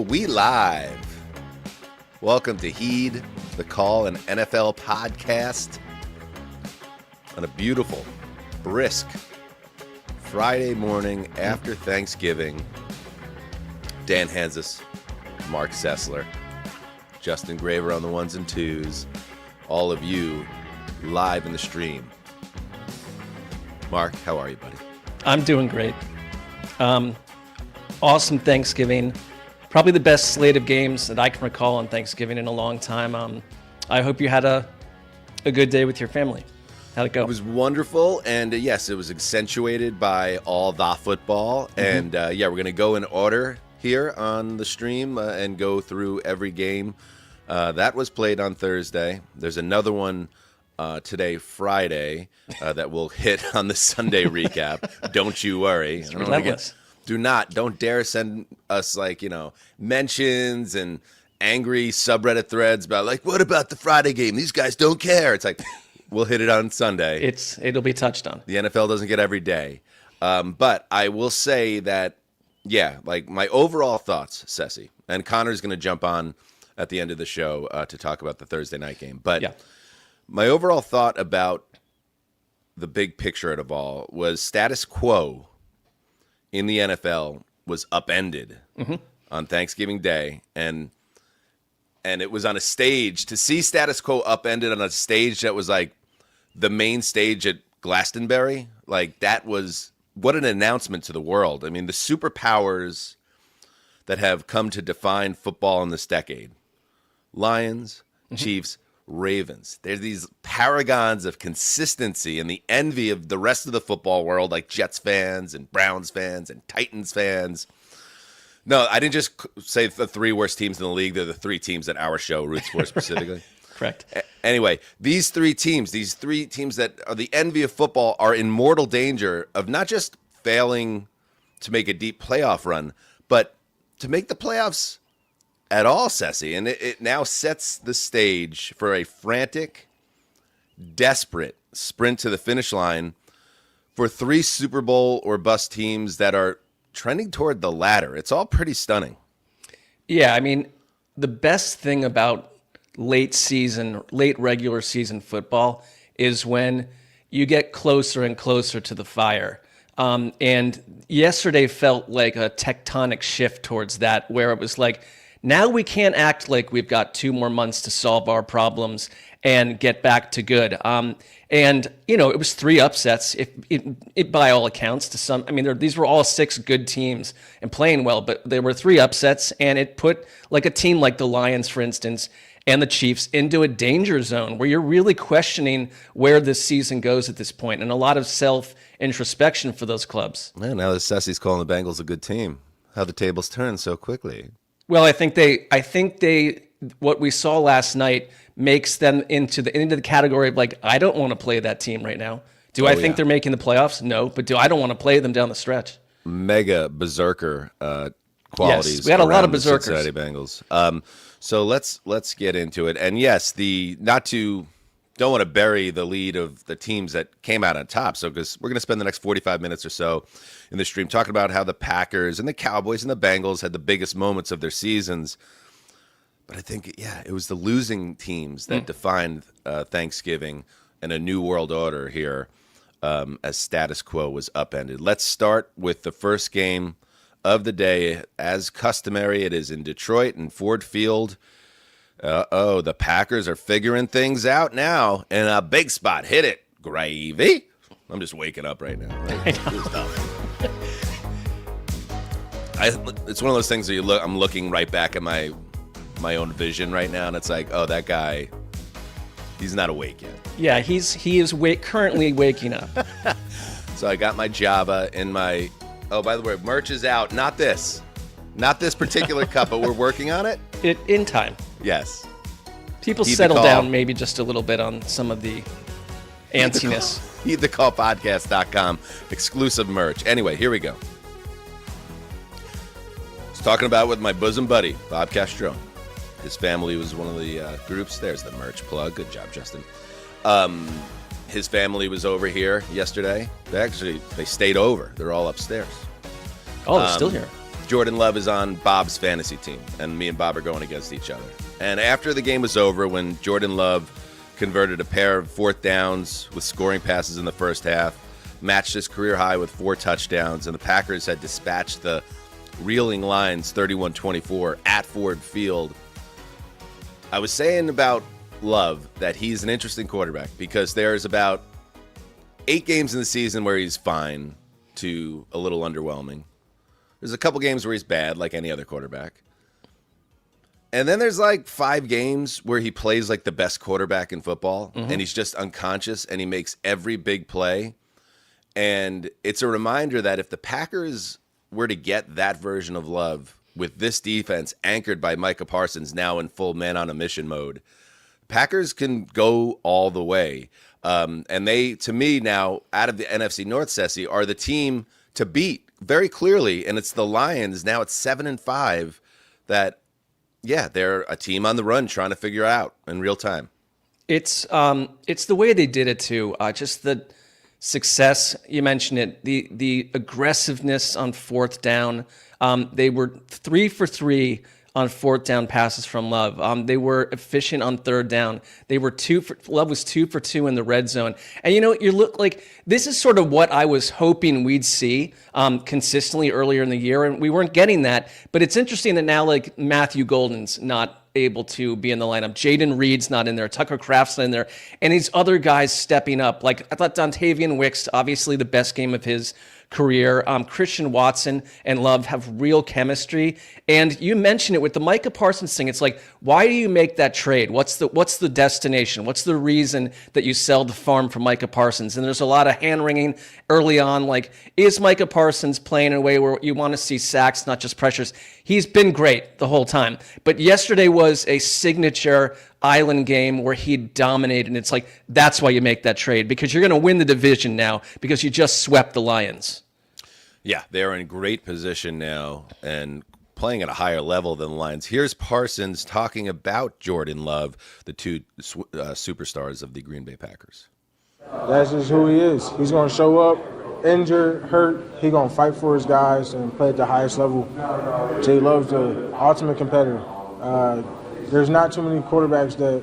We live. Welcome to Heed the Call, an NFL podcast on a beautiful, brisk Friday morning after Thanksgiving. Dan Hanzus, Marc Sessler, Justin Graver on the ones and twos, all of you live in the stream. Mark, how are you, buddy? I'm doing great. Awesome Thanksgiving. Probably the best slate of games that I can recall on Thanksgiving in a long time. I hope you had a good day with your family. How'd it go? It was wonderful, and yes, it was accentuated by all the football. And we're going to go in order here on the stream and go through every game that was played on Thursday. There's another one today, Friday, that will hit on the Sunday recap. Don't you worry. It's relentless. Don't dare send us mentions and angry subreddit threads about what about the Friday game? These guys don't care. It's like, we'll hit it on Sunday. It'll be touched on. The NFL doesn't get every day. But I will say that, my overall thoughts, Cessy, and Connor's going to jump on at the end of the show to talk about the Thursday night game. But my overall thought about the big picture of it all was status quo in the NFL was upended on Thanksgiving Day, and it was on a stage. To see status quo upended on a stage that was like the main stage at Glastonbury, that was what an announcement to the world. I mean, the superpowers that have come to define football in this decade: Lions, Chiefs, Ravens. They're these paragons of consistency and the envy of the rest of the football world, like Jets fans and Browns fans and Titans fans. No, I didn't just say the three worst teams in the league. They're the three teams that our show roots for specifically. Correct. Anyway, these three teams that are the envy of football, are in mortal danger of not just failing to make a deep playoff run, but to make the playoffs at all, Cessy. And it now sets the stage for a frantic, desperate sprint to the finish line for three Super Bowl or bust teams that are trending toward the latter. It's all pretty stunning. Yeah, I mean, the best thing about late regular season football is when you get closer and closer to the fire. And yesterday felt like a tectonic shift towards that, where it was like, now we can't act like we've got 2 more months to solve our problems and get back to good. It was 3 upsets, if by all accounts. These were all 6 good teams and playing well, but there were 3 upsets, and it put a team like the Lions, for instance, and the Chiefs into a danger zone where you're really questioning where this season goes at this point, and a lot of self-introspection for those clubs. Man, now that Sessy's calling the Bengals a good team, how the tables turn so quickly. Well, I think they what we saw last night makes them into the category of I don't want to play that team right now. Do I think they're making the playoffs? No, but I don't want to play them down the stretch. Mega berserker qualities. Yes, we had a lot of berserkers. Cincinnati Bengals. So let's get into it. And yes, don't want to bury the lead of the teams that came out on top. So because we're going to spend the next 45 minutes or so in the stream talking about how the Packers and the Cowboys and the Bengals had the biggest moments of their seasons. But I think, it was the losing teams that defined Thanksgiving and a new world order here as status quo was upended. Let's start with the first game of the day. As customary, it is in Detroit and Ford Field. The Packers are figuring things out now in a big spot. Hit it, gravy. I'm just waking up right now. It's one of those things where I'm looking right back at my own vision right now, and it's like, oh, that guy, he's not awake yet. Yeah, he is currently waking up. So I got my Java in my. Oh, by the way, merch is out. Not this particular cup, but we're working on it. In time. Yes. People settle down maybe just a little bit on some of the antsiness. HeedTheCallPodcast.com exclusive merch. Anyway, here we go. I was talking about it with my bosom buddy, Bob Castro. His family was one of the groups. There's the merch plug. Good job, Justin. His family was over here yesterday. They stayed over. They're all upstairs. Oh, they're still here. Jordan Love is on Bob's fantasy team, and me and Bob are going against each other. And after the game was over, when Jordan Love converted a pair of fourth downs with scoring passes in the first half, matched his career high with 4 touchdowns, and the Packers had dispatched the reeling Lions 31-24 at Ford Field, I was saying about Love that he's an interesting quarterback because there's about 8 games in the season where he's fine to a little underwhelming. There's a couple games where he's bad, like any other quarterback. And then there's like 5 games where he plays like the best quarterback in football, and he's just unconscious, and he makes every big play. And it's a reminder that if the Packers were to get that version of Love with this defense anchored by Micah Parsons now in full man-on-a-mission mode, Packers can go all the way. And they, to me now, out of the NFC North, Sessy, are the team to beat very clearly, and it's the Lions now at 7-5 that, yeah, they're a team on the run trying to figure out in real time. It's the way they did it too. Just the success, you mentioned it, the aggressiveness on fourth down. They were 3 for 3 on fourth down passes from Love. They were efficient on third down. They were Love was 2 for 2 in the red zone. And you look like this is sort of what I was hoping we'd see consistently earlier in the year, and we weren't getting that. But it's interesting that now like Matthew Golden's not able to be in the lineup. Jaden Reed's not in there. Tucker Kraft's not in there. And these other guys stepping up. Like I thought Dontavian Wicks, obviously the best game of his career. Christian Watson and Love have real chemistry. And you mentioned it with the Micah Parsons thing. It's like, why do you make that trade? What's the destination? What's the reason that you sell the farm for Micah Parsons? And there's a lot of hand-wringing early on, like, is Micah Parsons playing in a way where you want to see sacks, not just pressures? He's been great the whole time. But yesterday was a signature island game where he dominated. And it's like, that's why you make that trade, because you're going to win the division now because you just swept the Lions. Yeah, they're in great position now and playing at a higher level than the Lions. Here's Parsons talking about Jordan Love, the 2 superstars of the Green Bay Packers. That's just who he is. He's going to show up, injured, hurt. He's going to fight for his guys and play at the highest level. Jay Love's the ultimate competitor. There's not too many quarterbacks that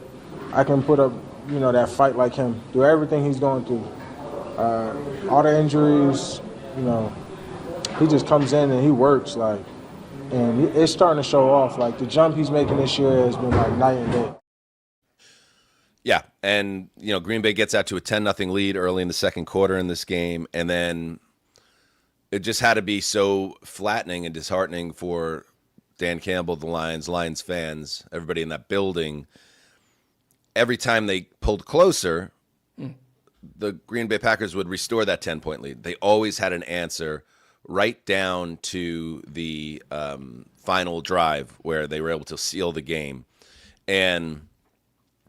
I can put up, that fight like him, do everything he's going through. All the injuries, he just comes in and he works, and it's starting to show off. Like, the jump he's making this year has been like night and day. Yeah, and Green Bay gets out to a 10-0 lead early in the second quarter in this game, and then it just had to be so flattening and disheartening for Dan Campbell, the Lions fans, everybody in that building. Every time they pulled closer, the Green Bay Packers would restore that 10-point lead. They always had an answer right down to the final drive where they were able to seal the game. And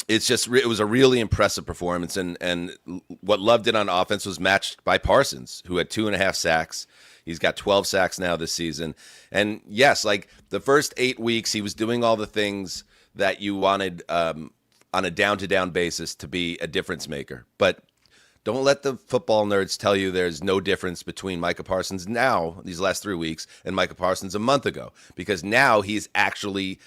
it was a really impressive performance. And what Love did on offense was matched by Parsons, who had 2.5 sacks. He's got 12 sacks now this season. And yes, like the first 8 weeks, he was doing all the things that you wanted on a down-to-down basis to be a difference maker. But don't let the football nerds tell you there's no difference between Micah Parsons now, these last 3 weeks, and Micah Parsons a month ago. Because now he's actually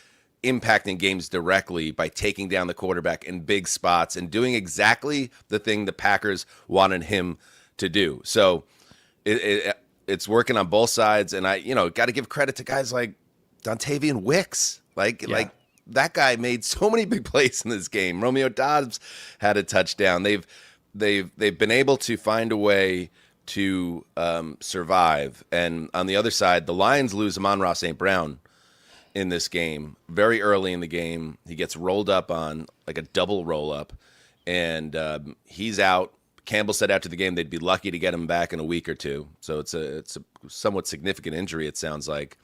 impacting games directly by taking down the quarterback in big spots and doing exactly the thing the Packers wanted him to do. So it's working on both sides. And I got to give credit to guys like Dontavian Wicks. Like that guy made so many big plays in this game. Romeo Doubs had a touchdown. They've been able to find a way to survive. And on the other side, the Lions lose Amon-Ra St. Brown in this game. Very early in the game, he gets rolled up on, like a double roll-up, and he's out. Campbell said after the game they'd be lucky to get him back in a week or two. So it's a somewhat significant injury, it sounds like.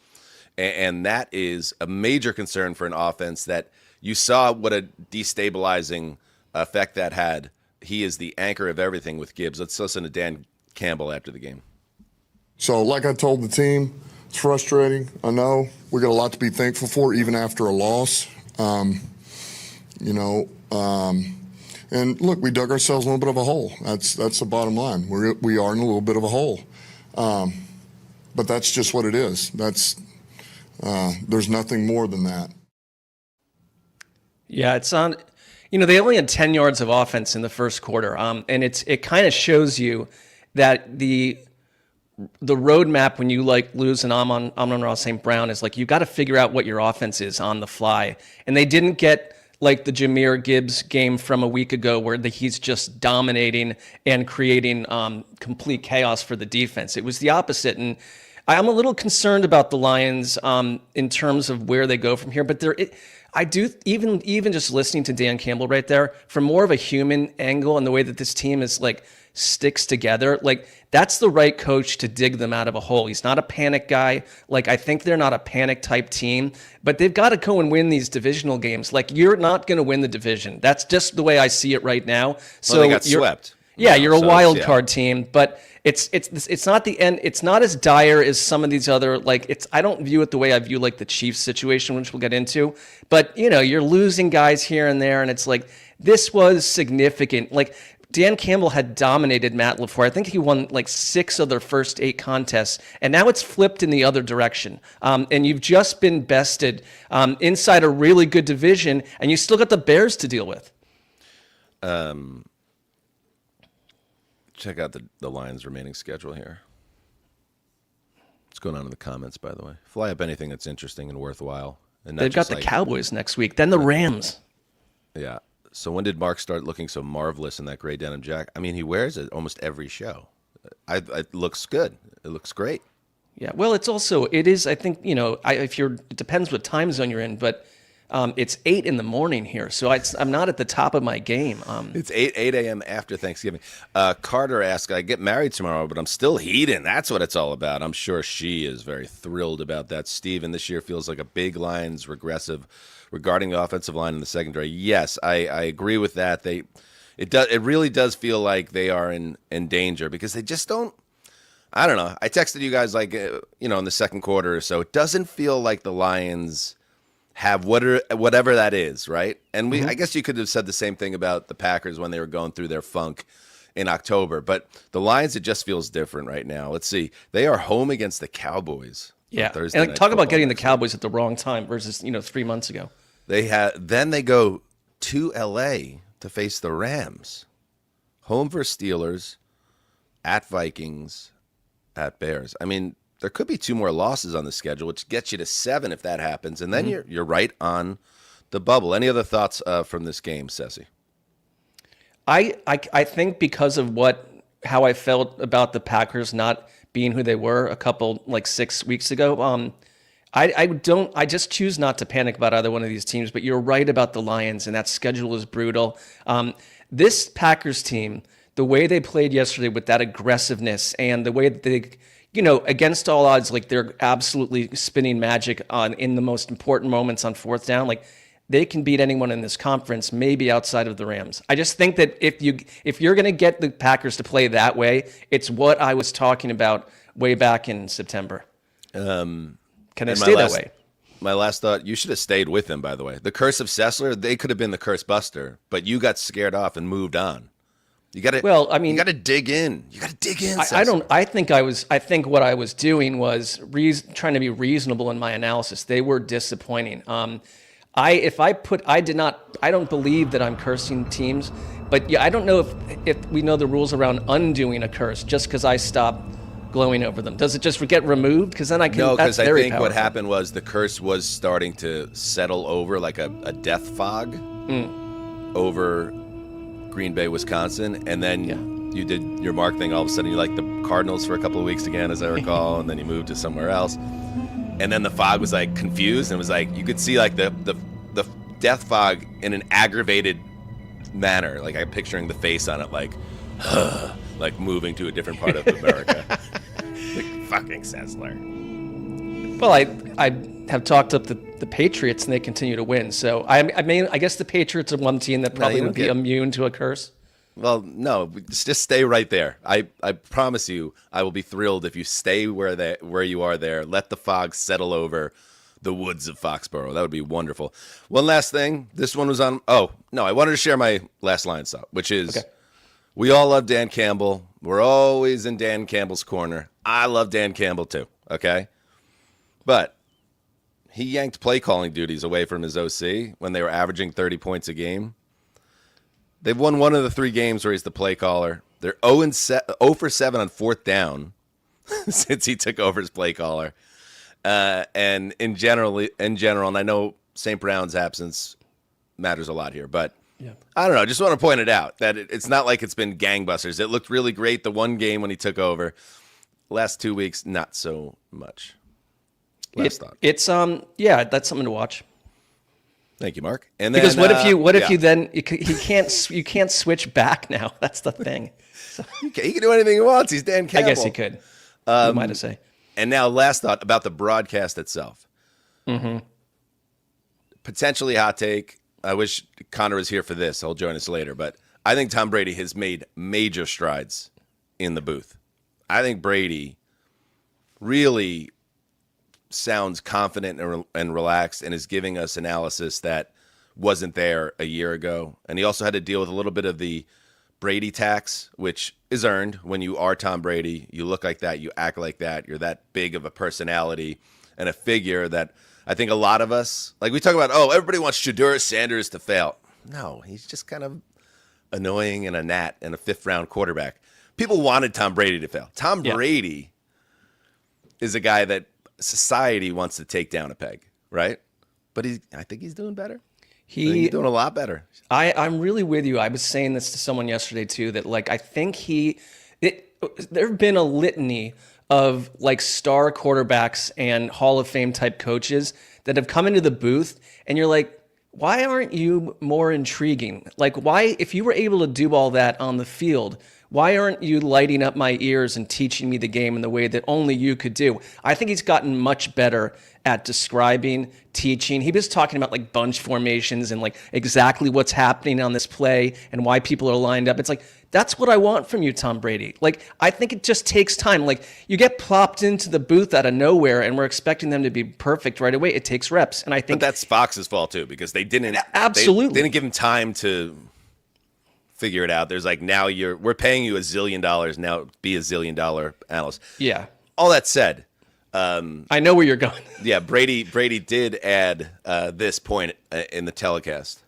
And that is a major concern for an offense that you saw what a destabilizing effect that had. He is the anchor of everything with Gibbs. Let's listen to Dan Campbell after the game. So like I told the team, it's frustrating. I know we got a lot to be thankful for, even after a loss. And look, we dug ourselves in a little bit of a hole. That's the bottom line. We are in a little bit of a hole. But that's just what it is. That's There's nothing more than that. Yeah, it's on. They only had 10 yards of offense in the first quarter, and it kind of shows you that the roadmap when you lose an Amon-Ra St. Brown is you got to figure out what your offense is on the fly, and they didn't get the Jahmyr Gibbs game from a week ago where he's just dominating and creating complete chaos for the defense. It was the opposite, and I'm a little concerned about the Lions in terms of where they go from here, but I do even just listening to Dan Campbell right there from more of a human angle and the way that this team is sticks together. That's the right coach to dig them out of a hole. He's not a panic guy. I think they're not a panic type team, but they've got to go and win these divisional games. You're not going to win the division. That's just the way I see it right now. So they got swept. Yeah, you're a wild card team, but it's not the end. It's not as dire as some of these other I don't view it the way I view the Chiefs situation, which we'll get into. But you're losing guys here and there, and it's this was significant. Dan Campbell had dominated Matt LaFleur. I think he won 6 of their first 8 contests, and now it's flipped in the other direction. And you've just been bested inside a really good division, and you still got the Bears to deal with. Check out the Lions' remaining schedule here. What's going on in the comments, by the way? Fly up anything that's interesting and worthwhile. And they've got the Cowboys next week, then the Rams. Yeah. So when did Mark start looking so marvelous in that gray denim jacket? I mean, he wears it almost every show. It looks good. It looks great. Yeah. Well, it is. I think it depends what time zone you're in, but it's 8 in the morning here, so I'm not at the top of my game. It's 8 a.m. after Thanksgiving. Carter asks, I get married tomorrow, but I'm still heating. That's what it's all about. I'm sure she is very thrilled about that. Steven, this year feels like a big Lions regressive regarding the offensive line in the secondary. Yes, I agree with that. It really does feel like they are in danger because they just don't. I don't know. I texted you guys in the second quarter or so. It doesn't feel like the Lions have whatever that is, right? And I guess you could have said the same thing about the Packers when they were going through their funk in October. But the Lions, it just feels different right now. Let's see. They are home against the Cowboys. Yeah, and talk about getting the Cowboys at the wrong time versus 3 months ago. Then they go to L.A. to face the Rams, home for Steelers, at Vikings, at Bears. I mean, there could be 2 more losses on the schedule, which gets you to 7 if that happens, and then you're right on the bubble. Any other thoughts from this game, Cessy? I think because of how I felt about the Packers not being who they were a couple 6 weeks ago. I just choose not to panic about either one of these teams. But you're right about the Lions, and that schedule is brutal. This Packers team, the way they played yesterday with that aggressiveness and the way that they, against all odds, they're absolutely spinning magic in the most important moments on fourth down. They can beat anyone in this conference, maybe outside of the Rams. I just think that if you're going to get the Packers to play that way, it's what I was talking about way back in September. Can it stay that way? My last thought, you should have stayed with him, by the way. The curse of Sessler, they could have been the curse buster, but you got scared off and moved on. You got to. Well, I mean, you got to dig in. You got to dig in. I think what I was doing was trying to be reasonable in my analysis. They were disappointing. I don't believe that I'm cursing teams, but yeah, I don't know if we know the rules around undoing a curse just because I stop glowing over them. Does it just get removed? Because then I can. No, because I think powerful. What happened was the curse was starting to settle over like a death fog over Green Bay, Wisconsin, and then you did your Mark thing. All of a sudden, you liked the Cardinals for a couple of weeks again, as I recall, and then you moved to somewhere else. And then the fog was confused, and it was you could see the death fog in an aggravated manner. I'm picturing the face on it, moving to a different part of America. Fucking Sessler. Well, I have talked up the Patriots, and they continue to win. So I guess the Patriots are one team that probably would be immune to a curse. Well, no, just stay right there. I promise you, I will be thrilled if you stay where you are there. Let the fog settle over the woods of Foxborough. That would be wonderful. One last thing. This one was on. Oh no, I wanted to share my last line thought, which is, we all love Dan Campbell. We're always in Dan Campbell's corner. I love Dan Campbell too. Okay, but he yanked play calling duties away from his OC when they were averaging 30 points a game. They've won one of the 3 games where he's the play caller. They're 0 for 7 on 4th down since he took over as play caller. And in general, and I know St. Brown's absence matters a lot here, but I don't know. I just want to point it out that it's not like it's been gangbusters. It looked really great the one game when he took over. Last 2 weeks, not so much. Last thought. It's that's something to watch. Thank you, Mark. And then, because what if you then you can't switch back now? That's the thing. So, he can do anything he wants. He's Dan Campbell. I guess he could. Who am I to say? And now, last thought about the broadcast itself. Mm-hmm. Potentially hot take. I wish Conor was here for this. He'll join us later. But I think Tom Brady has made major strides in the booth. I think Brady really sounds confident and relaxed and is giving us analysis that wasn't there a year ago. And he also had to deal with a little bit of the Brady tax, which is earned when you are Tom Brady. You look like that. You act like that. You're that big of a personality and a figure that I think a lot of us, like we talk about, everybody wants Shedeur Sanders to fail. No, he's just kind of annoying and a gnat and a 5th-round quarterback. People wanted Tom Brady to fail. Tom Brady is a guy that society wants to take down a peg, right? But I think he's doing better. He's doing a lot better. I'm really with you. I was saying this to someone yesterday too, that like I think there have been a litany of like star quarterbacks and Hall of Fame type coaches that have come into the booth, and you're like, why aren't you more intriguing? Like, why, if you were able to do all that on the field, why aren't you lighting up my ears and teaching me the game in the way that only you could do? I think he's gotten much better at describing, teaching. He was talking about like bunch formations and like exactly what's happening on this play and why people are lined up. It's like, that's what I want from you, Tom Brady. Like, I think it just takes time. Like, you get plopped into the booth out of nowhere and we're expecting them to be perfect right away. It takes reps. And I think but that's Fox's fault too, because they didn't absolutely they didn't give him time to figure it out. There's like, now we're paying you $1 zillion, now be a $1 zillion analyst. Yeah. All that said, I know where you're going. Yeah, Brady did add this point in the telecast.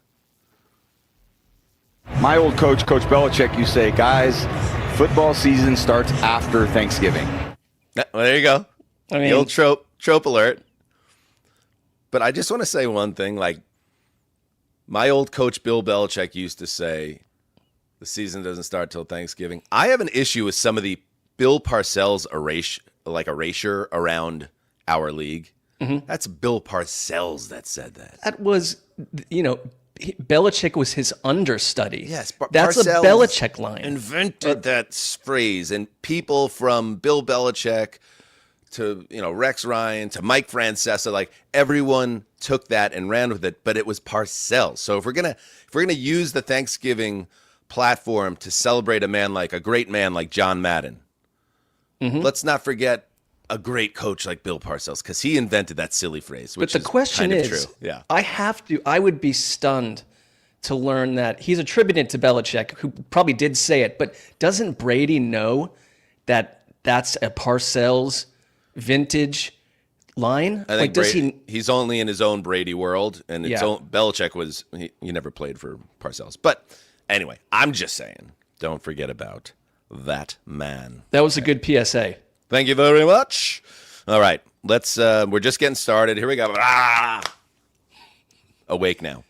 My old coach, Coach Belichick, used to say, guys, football season starts after Thanksgiving. Well, there you go. I mean, the old trope alert. But I just want to say one thing. Like, my old coach, Bill Belichick, used to say, the season doesn't start till Thanksgiving. I have an issue with some of the Bill Parcells erasure around our league. Mm-hmm. That's Bill Parcells that said that. That was, Belichick was his understudy. Yes, that's Parcells a Belichick line. Invented that phrase, and people from Bill Belichick to Rex Ryan to Mike Francesa, like everyone took that and ran with it. But it was Parcells. So if we're gonna use the Thanksgiving platform to celebrate a great man like John Madden, let's not forget a great coach like Bill Parcells, because he invented that silly phrase. Which but the question is, true. Yeah, I would be stunned to learn that he's attributed to Belichick, who probably did say it, but doesn't Brady know that that's a Parcells vintage line? I think he's only in his own Brady world, and Belichick was he never played for Parcells. But anyway, I'm just saying, don't forget about that man. That was a good PSA. Thank you very much. All right, let's. We're just getting started. Here we go. Awake now.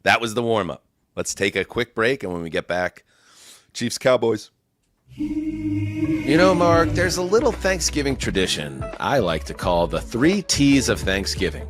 That was the warm up. Let's take a quick break, and when we get back, Chiefs Cowboys. Mark, there's a little Thanksgiving tradition I like to call the 3 T's of Thanksgiving: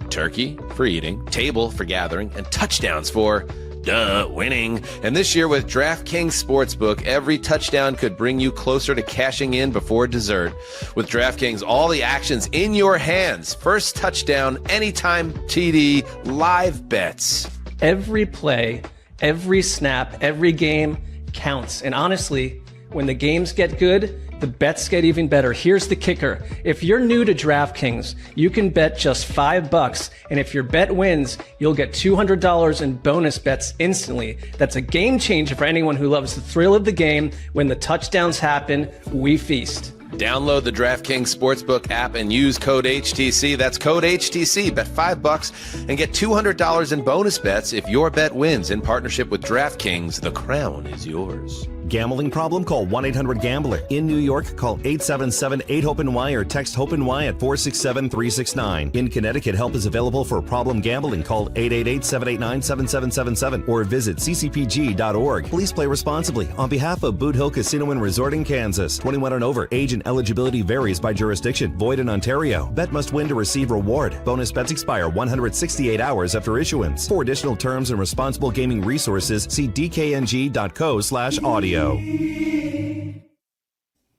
turkey for eating, table for gathering, and touchdowns for winning. And this year with DraftKings Sportsbook, every touchdown could bring you closer to cashing in before dessert. With DraftKings, all the action's in your hands. First touchdown, anytime TD, live bets. Every play, every snap, every game counts. And honestly, when the games get good, the bets get even better. Here's the kicker. If you're new to DraftKings, you can bet just $5, and if your bet wins, you'll get $200 in bonus bets instantly. That's a game changer for anyone who loves the thrill of the game. When the touchdowns happen, we feast. Download the DraftKings Sportsbook app and use code HTC. That's code HTC. Bet $5 and get $200 in bonus bets if your bet wins. In partnership with DraftKings, the crown is yours. Gambling problem? Call 1-800-GAMBLER. In New York, call 877-8-HOPE-NY or text HOPE-NY at 467-369. In Connecticut, help is available for problem gambling. Call 888-789-7777 or visit ccpg.org. Please play responsibly. On behalf of Boot Hill Casino and Resort in Kansas, 21 and over. Age and eligibility varies by jurisdiction. Void in Ontario. Bet must win to receive reward. Bonus bets expire 168 hours after issuance. For additional terms and responsible gaming resources, see dkng.co/audio.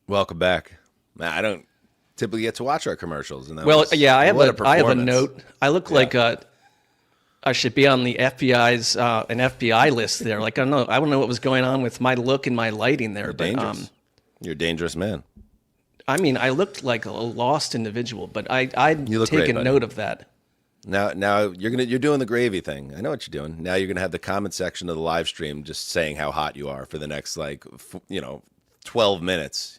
Welcome back. I don't typically get to watch our commercials. And I have a note. I look like I should be on the FBI's an FBI list there. Like I don't know what was going on with my look and my lighting there. You're a dangerous man. I mean, I looked like a lost individual, but I'd taken note of that. Now you're doing the gravy thing. I know what you're doing. Now you're gonna have the comment section of the live stream just saying how hot you are for the next 12 minutes.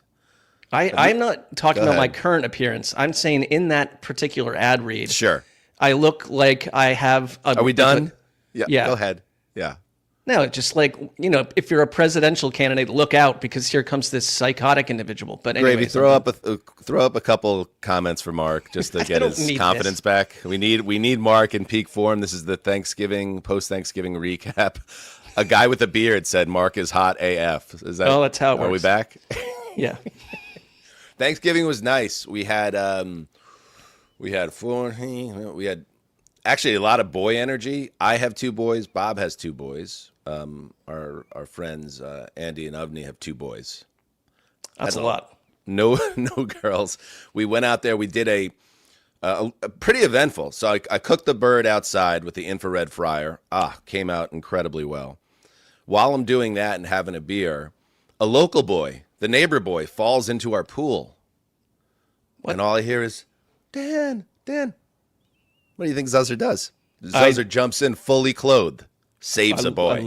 I'm not talking about my current appearance. I'm saying in that particular ad read. Sure. I look like I have. Are we done? Yeah. Go ahead. Yeah. No, just like, if you're a presidential candidate, look out because here comes this psychotic individual. But anyway, Gravy, throw up a couple comments for Mark just to get his confidence back. We need Mark in peak form. This is the post-Thanksgiving recap. A guy with a beard said Mark is hot AF. Is that? Oh, that's how it works. Are we back? Yeah. Thanksgiving was nice. We had actually a lot of boy energy. I have 2 boys. Bob has 2 boys. Our friends Andy and Avni have 2 boys. That's a lot. No girls. We went out there. We did a pretty eventful. So I cooked the bird outside with the infrared fryer. Came out incredibly well. While I'm doing that and having a beer, a local boy, the neighbor boy, falls into our pool. What? And all I hear is, Dan. What do you think Zuzzer does? Zuzzer jumps in fully clothed, saves a boy. I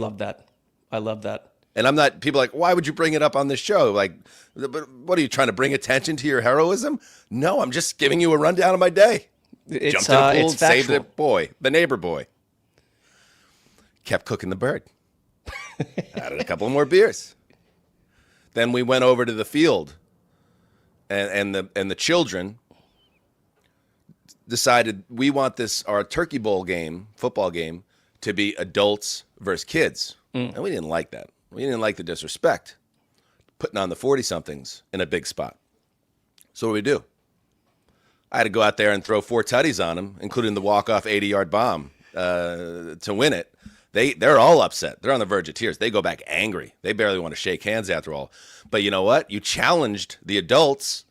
love that. And I'm not, people are like, why would you bring it up on this show? Like, what are you trying to bring attention to your heroism? No, I'm just giving you a rundown of my day. Jumped in the pool, saved the boy, the neighbor boy. Kept cooking the bird. Added a couple more beers. Then we went over to the field, and the children decided we want our turkey bowl game, football game, to be adults versus kids. And we didn't like that. We didn't like the disrespect, putting on the 40-somethings in a big spot. So what do? I had to go out there and throw 4 tutties on them, including the walk-off 80-yard bomb to win it. They're all upset. They're on the verge of tears. They go back angry. They barely want to shake hands after all. But you know what? You challenged the adults.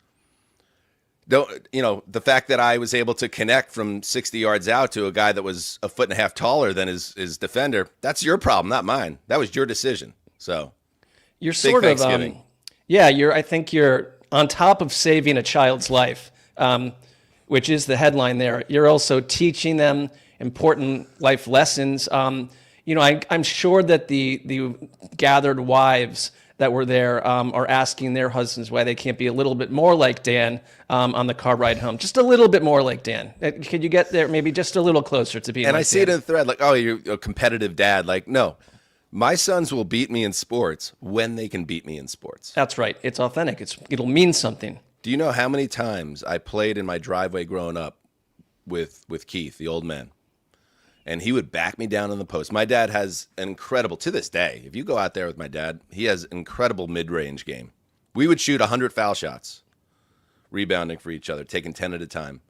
The fact that I was able to connect from 60 yards out to a guy that was a foot and a half taller than his defender, that's your problem, not mine. That was your decision. So you're sort of, I think you're on top of saving a child's life, which is the headline there. You're also teaching them important life lessons. I'm sure that the gathered wives that were there are asking their husbands why they can't be a little bit more like Dan on the car ride home. Just a little bit more like Dan. Could you get there maybe just a little closer to being like Dan? And I see it in the thread like, oh, you're a competitive dad. Like, no. My sons will beat me in sports when they can beat me in sports. That's right. It's authentic. It'll mean something. Do you know how many times I played in my driveway growing up with Keith, the old man? And he would back me down in the post. My dad has an incredible, to this day, if you go out there with my dad, he has an incredible mid-range game. We would shoot 100 foul shots, rebounding for each other, taking 10 at a time.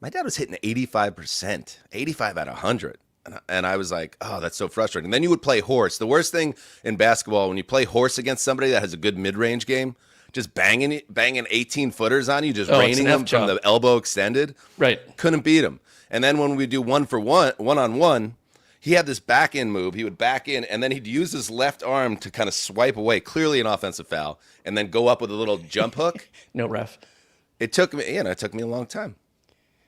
My dad was hitting 85%, 85 out of 100. And I was like, oh, that's so frustrating. Then you would play horse. The worst thing in basketball, when you play horse against somebody that has a good mid-range game, just banging 18-footers on you, just raining them from the elbow extended. Right. Couldn't beat him. And then when we do one-on-one, he had this back-in move. He would back in, and then he'd use his left arm to kind of swipe away, clearly an offensive foul, and then go up with a little jump hook. No ref. It took me a long time.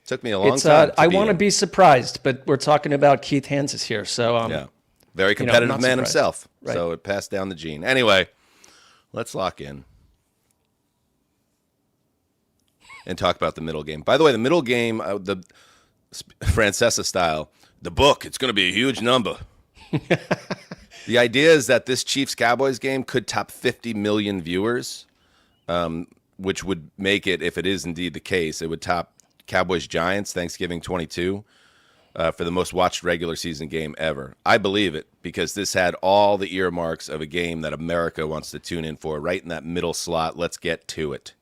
Took me a long time. I want to be surprised, but we're talking about Keith Hanzus here. So yeah, very competitive man himself. Right. So it passed down the gene. Anyway, let's lock in. and talk about the middle game. By the way, the middle game, the Francesa style, the book, it's going to be a huge number. The idea is that this Chiefs-Cowboys game could top 50 million viewers, which would make it, if it is indeed the case, it would top Cowboys-Giants Thanksgiving 22 for the most watched regular season game ever. I believe it because this had all the earmarks of a game that America wants to tune in for, right in that middle slot. Let's get to it.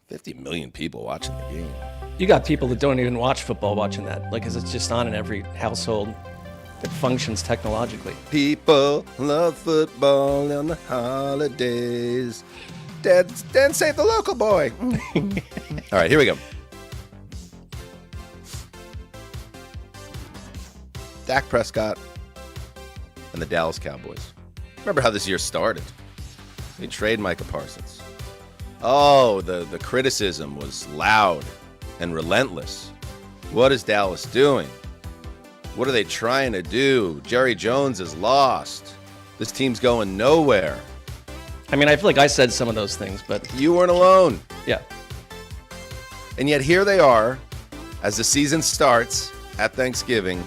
50 million people watching the game. You got people that don't even watch football watching that, like, because it's just on in every household that functions technologically. People love football on the holidays. Dad save the local boy. All right, here we go. Dak Prescott and the Dallas Cowboys. Remember how this year started? They trade Micah Parsons. Oh, the criticism was loud and relentless. What is Dallas doing? What are they trying to do? Jerry Jones is lost. This team's going nowhere. I mean, I feel like I said some of those things, but You weren't alone. yeah. And yet here they are as the season starts at Thanksgiving.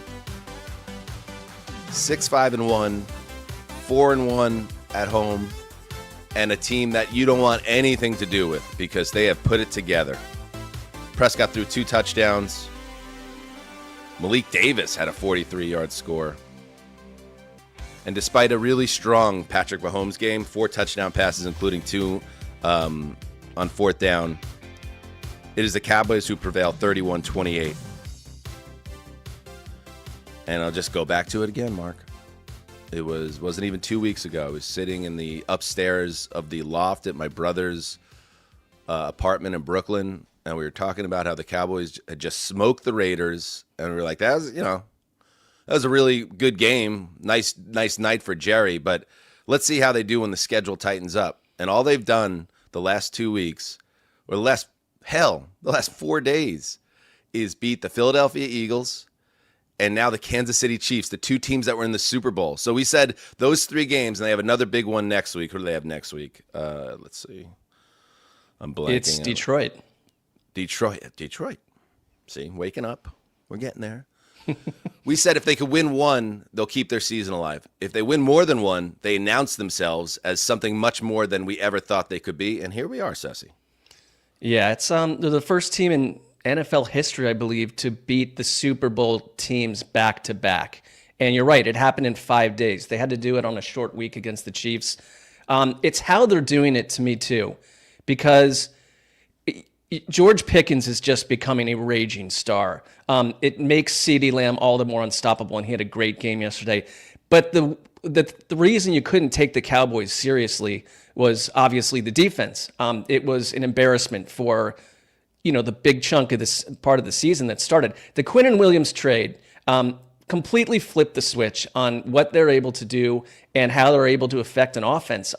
6-5-1, 4-1 at home, and a team that you don't want anything to do with because they have put it together. Prescott threw 2 touchdowns. Malik Davis had a 43-yard score. And despite a really strong Patrick Mahomes game, 4 touchdown passes, including 2 on 4th down, it is the Cowboys who prevail 31-28. And I'll just go back to it again, Mark. It wasn't even 2 weeks ago. I was sitting in the upstairs of the loft at my brother's apartment in Brooklyn, and we were talking about how the Cowboys had just smoked the Raiders, and we were like, that was a really good game. Nice night for Jerry, but let's see how they do when the schedule tightens up. And all they've done the last 2 weeks, or the last 4 days, is beat the Philadelphia Eagles and now the Kansas City Chiefs, the 2 teams that were in the Super Bowl. So we said those 3 games, and they have another big one next week. Who do they have next week? Let's see. I'm blanking. It's Detroit. Detroit. See, waking up. We're getting there. We said if they could win 1, they'll keep their season alive. If they win more than 1, they announce themselves as something much more than we ever thought they could be. And here we are, Sessy. Yeah, it's they're the first team in NFL history, I believe, to beat the Super Bowl teams back to back. And you're right, it happened in 5 days. They had to do it on a short week against the Chiefs. It's how they're doing it to me too, because George Pickens is just becoming a raging star. It makes CeeDee Lamb all the more unstoppable, and he had a great game yesterday. But the reason you couldn't take the Cowboys seriously was obviously the defense. It was an embarrassment for the big chunk of this part of the season that started. The Quinnen Williams trade completely flipped the switch on what they're able to do and how they're able to affect an offense.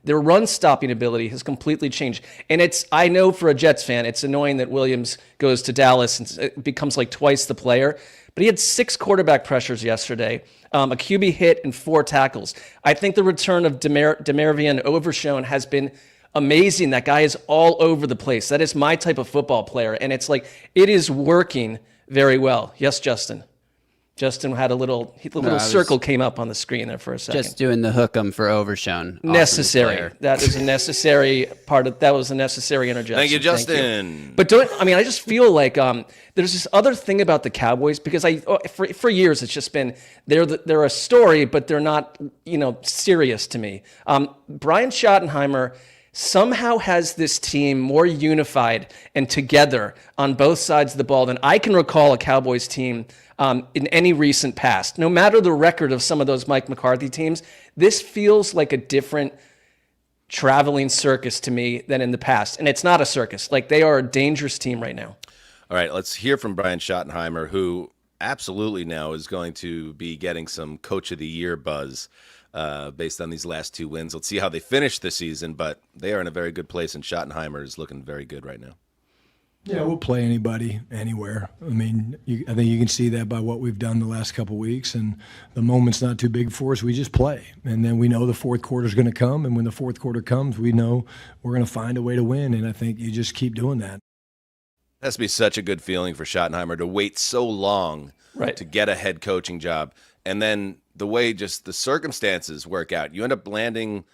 Their run-stopping ability has completely changed. And I know for a Jets fan, it's annoying that Williams goes to Dallas and it becomes like twice the player. But he had 6 quarterback pressures yesterday, a QB hit, and 4 tackles. I think the return of Demarvion Overshown has been amazing. That guy is all over the place. That is my type of football player. And it's like, it is working very well. Yes, Justin. Justin had a little circle came up on the screen there for a second. Just doing the hook 'em for Overshown. Necessary. That is a necessary part of. That was a necessary interjection. Thank you, Justin. Thank you. But I just feel like there's this other thing about the Cowboys because for years it's just been they're a story, but they're not serious to me. Brian Schottenheimer somehow has this team more unified and together on both sides of the ball than I can recall a Cowboys team in any recent past. No matter the record of some of those Mike McCarthy teams, this feels like a different traveling circus to me than in the past. And it's not a circus. Like, they are a dangerous team right now. All right, let's hear from Brian Schottenheimer, who absolutely now is going to be getting some Coach of the Year buzz based on these last 2 wins. Let's see how they finish the season, but they are in a very good place, and Schottenheimer is looking very good right now. Yeah, we'll play anybody, anywhere. I mean, I think you can see that by what we've done the last couple of weeks, and the moment's not too big for us. We just play, and then we know the fourth quarter is going to come, and when the fourth quarter comes, we know we're going to find a way to win, and I think you just keep doing that. It has to be such a good feeling for Schottenheimer to wait so long to get a head coaching job, and then the way just the circumstances work out, you end up landing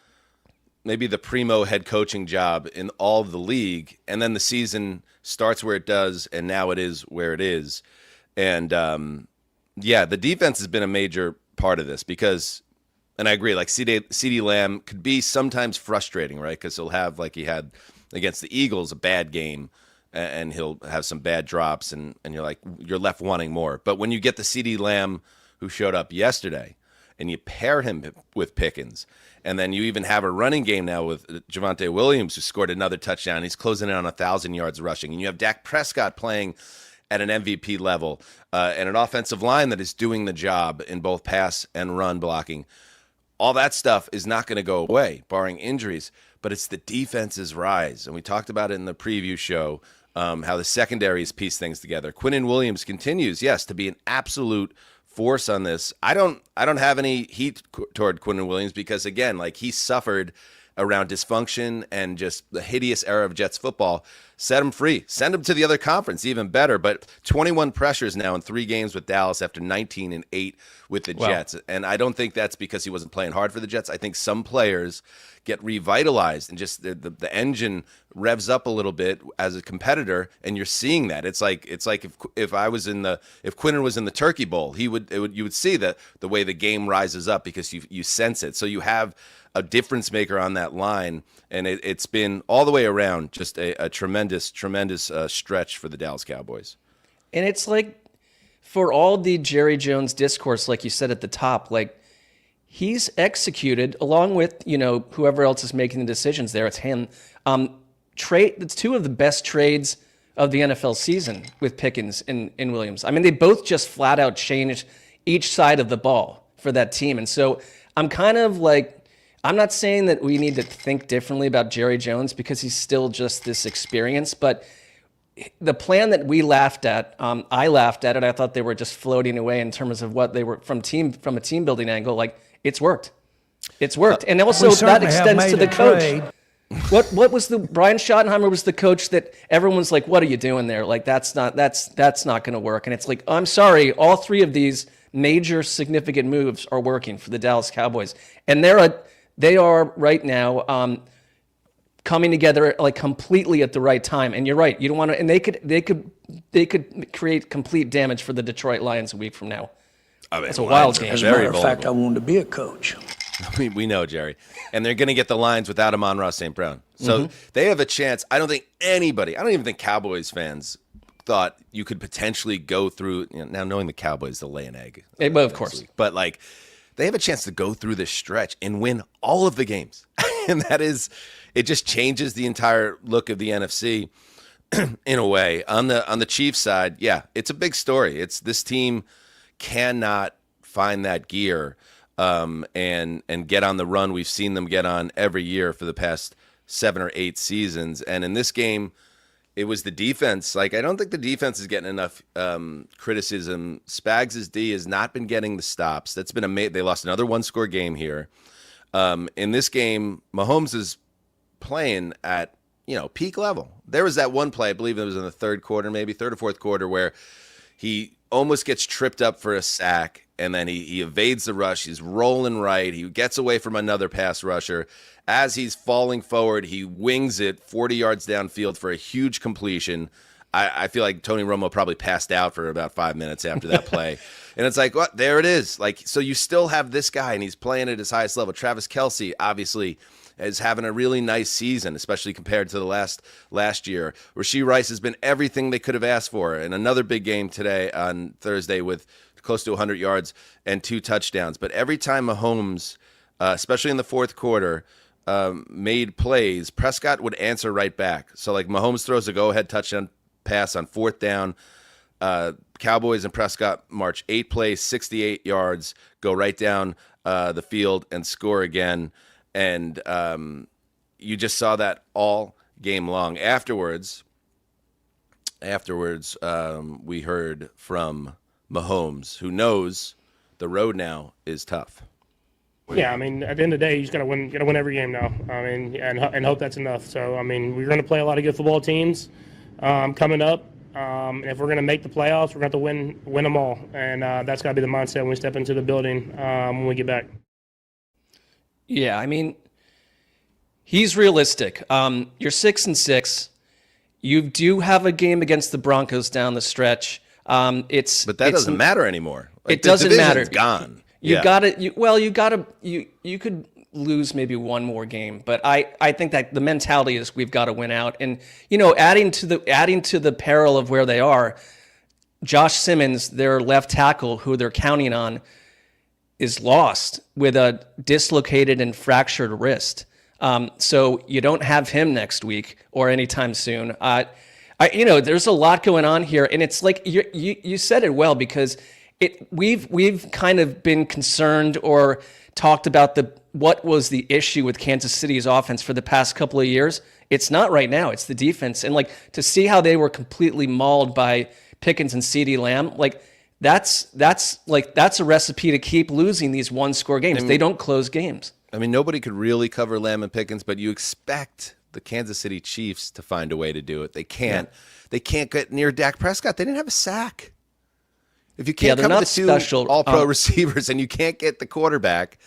maybe the primo head coaching job in all of the league, and then the season starts where it does, and now it is where it is. And, the defense has been a major part of this because, and I agree, like CeeDee Lamb could be sometimes frustrating, right? Because he'll have, like he had against the Eagles, a bad game, and he'll have some bad drops, and you're left wanting more. But when you get the CeeDee Lamb who showed up yesterday, and you pair him with Pickens, and then you even have a running game now with Javonte Williams, who scored another touchdown. He's closing in on 1,000 yards rushing. And you have Dak Prescott playing at an MVP level and an offensive line that is doing the job in both pass and run blocking. All that stuff is not going to go away, barring injuries, but it's the defense's rise. And we talked about it in the preview show, how the secondary has pieced things together. Quinnen Williams continues, yes, to be an absolute force on this. I don't have any heat toward Quinnen Williams because, again, like he suffered around dysfunction and just the hideous era of Jets football. Set him free. Send him to the other conference, even better. But 21 pressures now in 3 games with Dallas after 19 and 8 with the Jets. And I don't think that's because he wasn't playing hard for the Jets. I think some players get revitalized and just the engine revs up a little bit as a competitor, and you're seeing that. It's like if Quinnen was in the Turkey Bowl, you would see that the way the game rises up because you sense it. So you have a difference maker on that line, and it's been all the way around just a tremendous stretch for the Dallas Cowboys. And it's like, for all the Jerry Jones discourse, like you said at the top, like he's executed along with, whoever else is making the decisions there. It's him. It's 2 of the best trades of the NFL season with Pickens and Williams. I mean, they both just flat out changed each side of the ball for that team. And so I'm kind of like, I'm not saying that we need to think differently about Jerry Jones because he's still just this experience, but the plan that we laughed at, I laughed at it. I thought they were just floating away in terms of what they were from a team building angle. Like, it's worked. It's worked. And also that extends to the coach. What was Brian Schottenheimer was the coach that everyone's like, what are you doing there? Like, that's not going to work. And it's like, I'm sorry, all 3 of these major significant moves are working for the Dallas Cowboys. And they are right now coming together like completely at the right time. And you're right. You don't want to, and they could create complete damage for the Detroit Lions a week from now. I mean, it's a wild game. As a matter of fact, I wanted to be a coach. We know, Jerry. And they're going to get the Lions without Amon-Ra St. Brown. So they have a chance. I don't even think Cowboys fans thought you could potentially go through, now knowing the Cowboys, they'll lay an egg. Well, of course. But like, they have a chance to go through this stretch and win all of the games. And it just changes the entire look of the NFC in a way. On the Chiefs side, yeah, it's a big story. It's this team cannot find that gear and get on the run we've seen them get on every year for the past 7 or 8 seasons. And in this game, it was the defense. Like, I don't think the defense is getting enough criticism. Spags' D has not been getting the stops. That's been they lost another 1-score game here. In this game, Mahomes is playing at peak level. There was that one play, I believe it was in the third or fourth quarter, where he almost gets tripped up for a sack, and then he evades the rush. He's rolling right. He gets away from another pass rusher. As he's falling forward, he wings it 40 yards downfield for a huge completion. I feel like Tony Romo probably passed out for about 5 minutes after that play. And it's like, what? There it is. Like, so you still have this guy, and he's playing at his highest level. Travis Kelce, obviously, is having a really nice season, especially compared to the last year. Rashee Rice has been everything they could have asked for. And another big game today on Thursday with close to 100 yards and 2 touchdowns. But every time Mahomes, especially in the fourth quarter, made plays, Prescott would answer right back. So, like, Mahomes throws a go-ahead touchdown pass on 4th down. Cowboys and Prescott march 8 plays, 68 yards, go right down the field and score again. And you just saw that all game long. Afterwards, afterwards, we heard from Mahomes, who knows the road now is tough. Yeah, I mean, at the end of the day, you just gotta win every game now. I mean, and hope that's enough. So, I mean, we're gonna play a lot of good football teams coming up. And if we're gonna make the playoffs, we're gonna have to win them all, and that's gotta be the mindset when we step into the building when we get back. Yeah, I mean, he's realistic. You're 6-6. You do have a game against the Broncos down the stretch. But that doesn't matter anymore. Like, it doesn't matter. Gone. You could lose maybe one more game, but I think that the mentality is we've got to win out. And adding to the peril of where they are, Josh Simmons, their left tackle, who they're counting on, is lost with a dislocated and fractured wrist. So you don't have him next week or anytime soon. There's a lot going on here, and it's like you said it well, because we've kind of been concerned or talked about what was the issue with Kansas City's offense for the past couple of years. It's not right now. It's the defense, and like to see how they were completely mauled by Pickens and CeeDee Lamb, like that's a recipe to keep losing these one-score games. They don't close games. I mean, nobody could really cover Lamb and Pickens, but you expect the Kansas City Chiefs to find a way to do it. They can't. Yeah. They can't get near Dak Prescott. They didn't have a sack. If you can't cover the two all-pro receivers and you can't get the quarterback,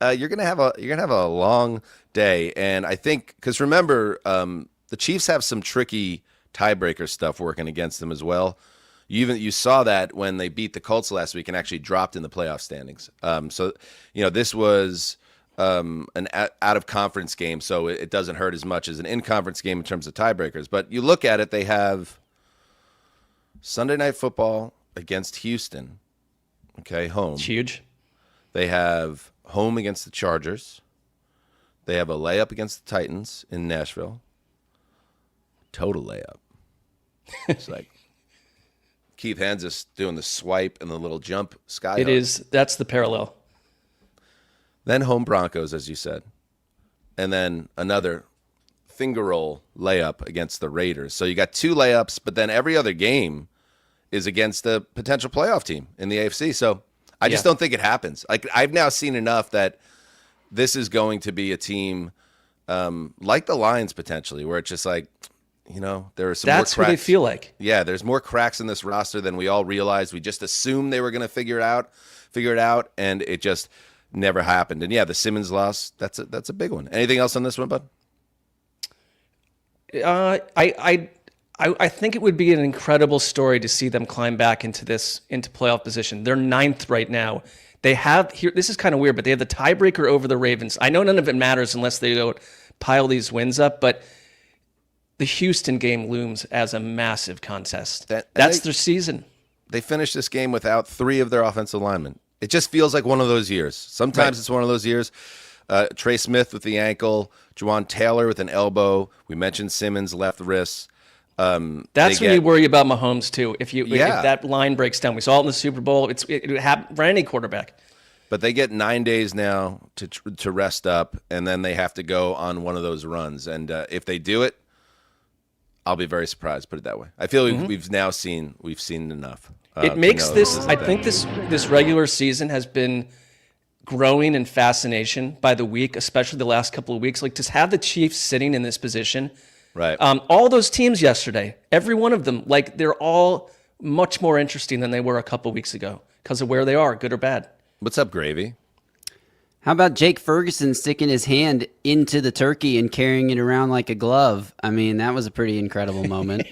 you're gonna have a long day. And I think because remember, the Chiefs have some tricky tiebreaker stuff working against them as well. You saw that when they beat the Colts last week and actually dropped in the playoff standings. So this was an out-of-conference game, so it doesn't hurt as much as an in-conference game in terms of tiebreakers. But you look at it, they have Sunday Night Football against Houston, home. It's huge. They have home against the Chargers. They have a layup against the Titans in Nashville. Total layup. It's like Keith Hanzus doing the swipe and the little jump sky. It is. That's the parallel. Then home Broncos, as you said. And then another finger roll layup against the Raiders. So you got two layups, but then every other game is against a potential playoff team in the AFC. So I just don't think it happens. Like I've now seen enough that this is going to be a team like the Lions potentially, where it's just like, there are some more cracks. That's what they feel like. Yeah, there's more cracks in this roster than we all realized. We just assumed they were going to figure it out, and it just never happened. And yeah, the Simmons loss, that's a big one. Anything else on this one, bud? I think it would be an incredible story to see them climb back into playoff position. They're 9th right now. They have here. This is kind of weird, but they have the tiebreaker over the Ravens. I know none of it matters unless they go pile these wins up, but the Houston game looms as a massive contest. That's their season. They finished this game without 3 of their offensive linemen. It just feels like one of those years. Sometimes It's one of those years. Trey Smith with the ankle, Juwan Taylor with an elbow. We mentioned Simmons left wrist. That's when you worry about Mahomes too. If that line breaks down, we saw it in the Super Bowl. It would happen for any quarterback. But they get 9 days now to rest up, and then they have to go on one of those runs. And if they do it, I'll be very surprised. Put it that way. I feel we've seen enough. It makes this. I think this regular season has been growing in fascination by the week, especially the last couple of weeks. Like to have the Chiefs sitting in this position. Right. All those teams yesterday, every one of them, like they're all much more interesting than they were a couple weeks ago because of where they are, good or bad. What's up, Gravy? How about Jake Ferguson sticking his hand into the turkey and carrying it around like a glove? I mean, that was a pretty incredible moment.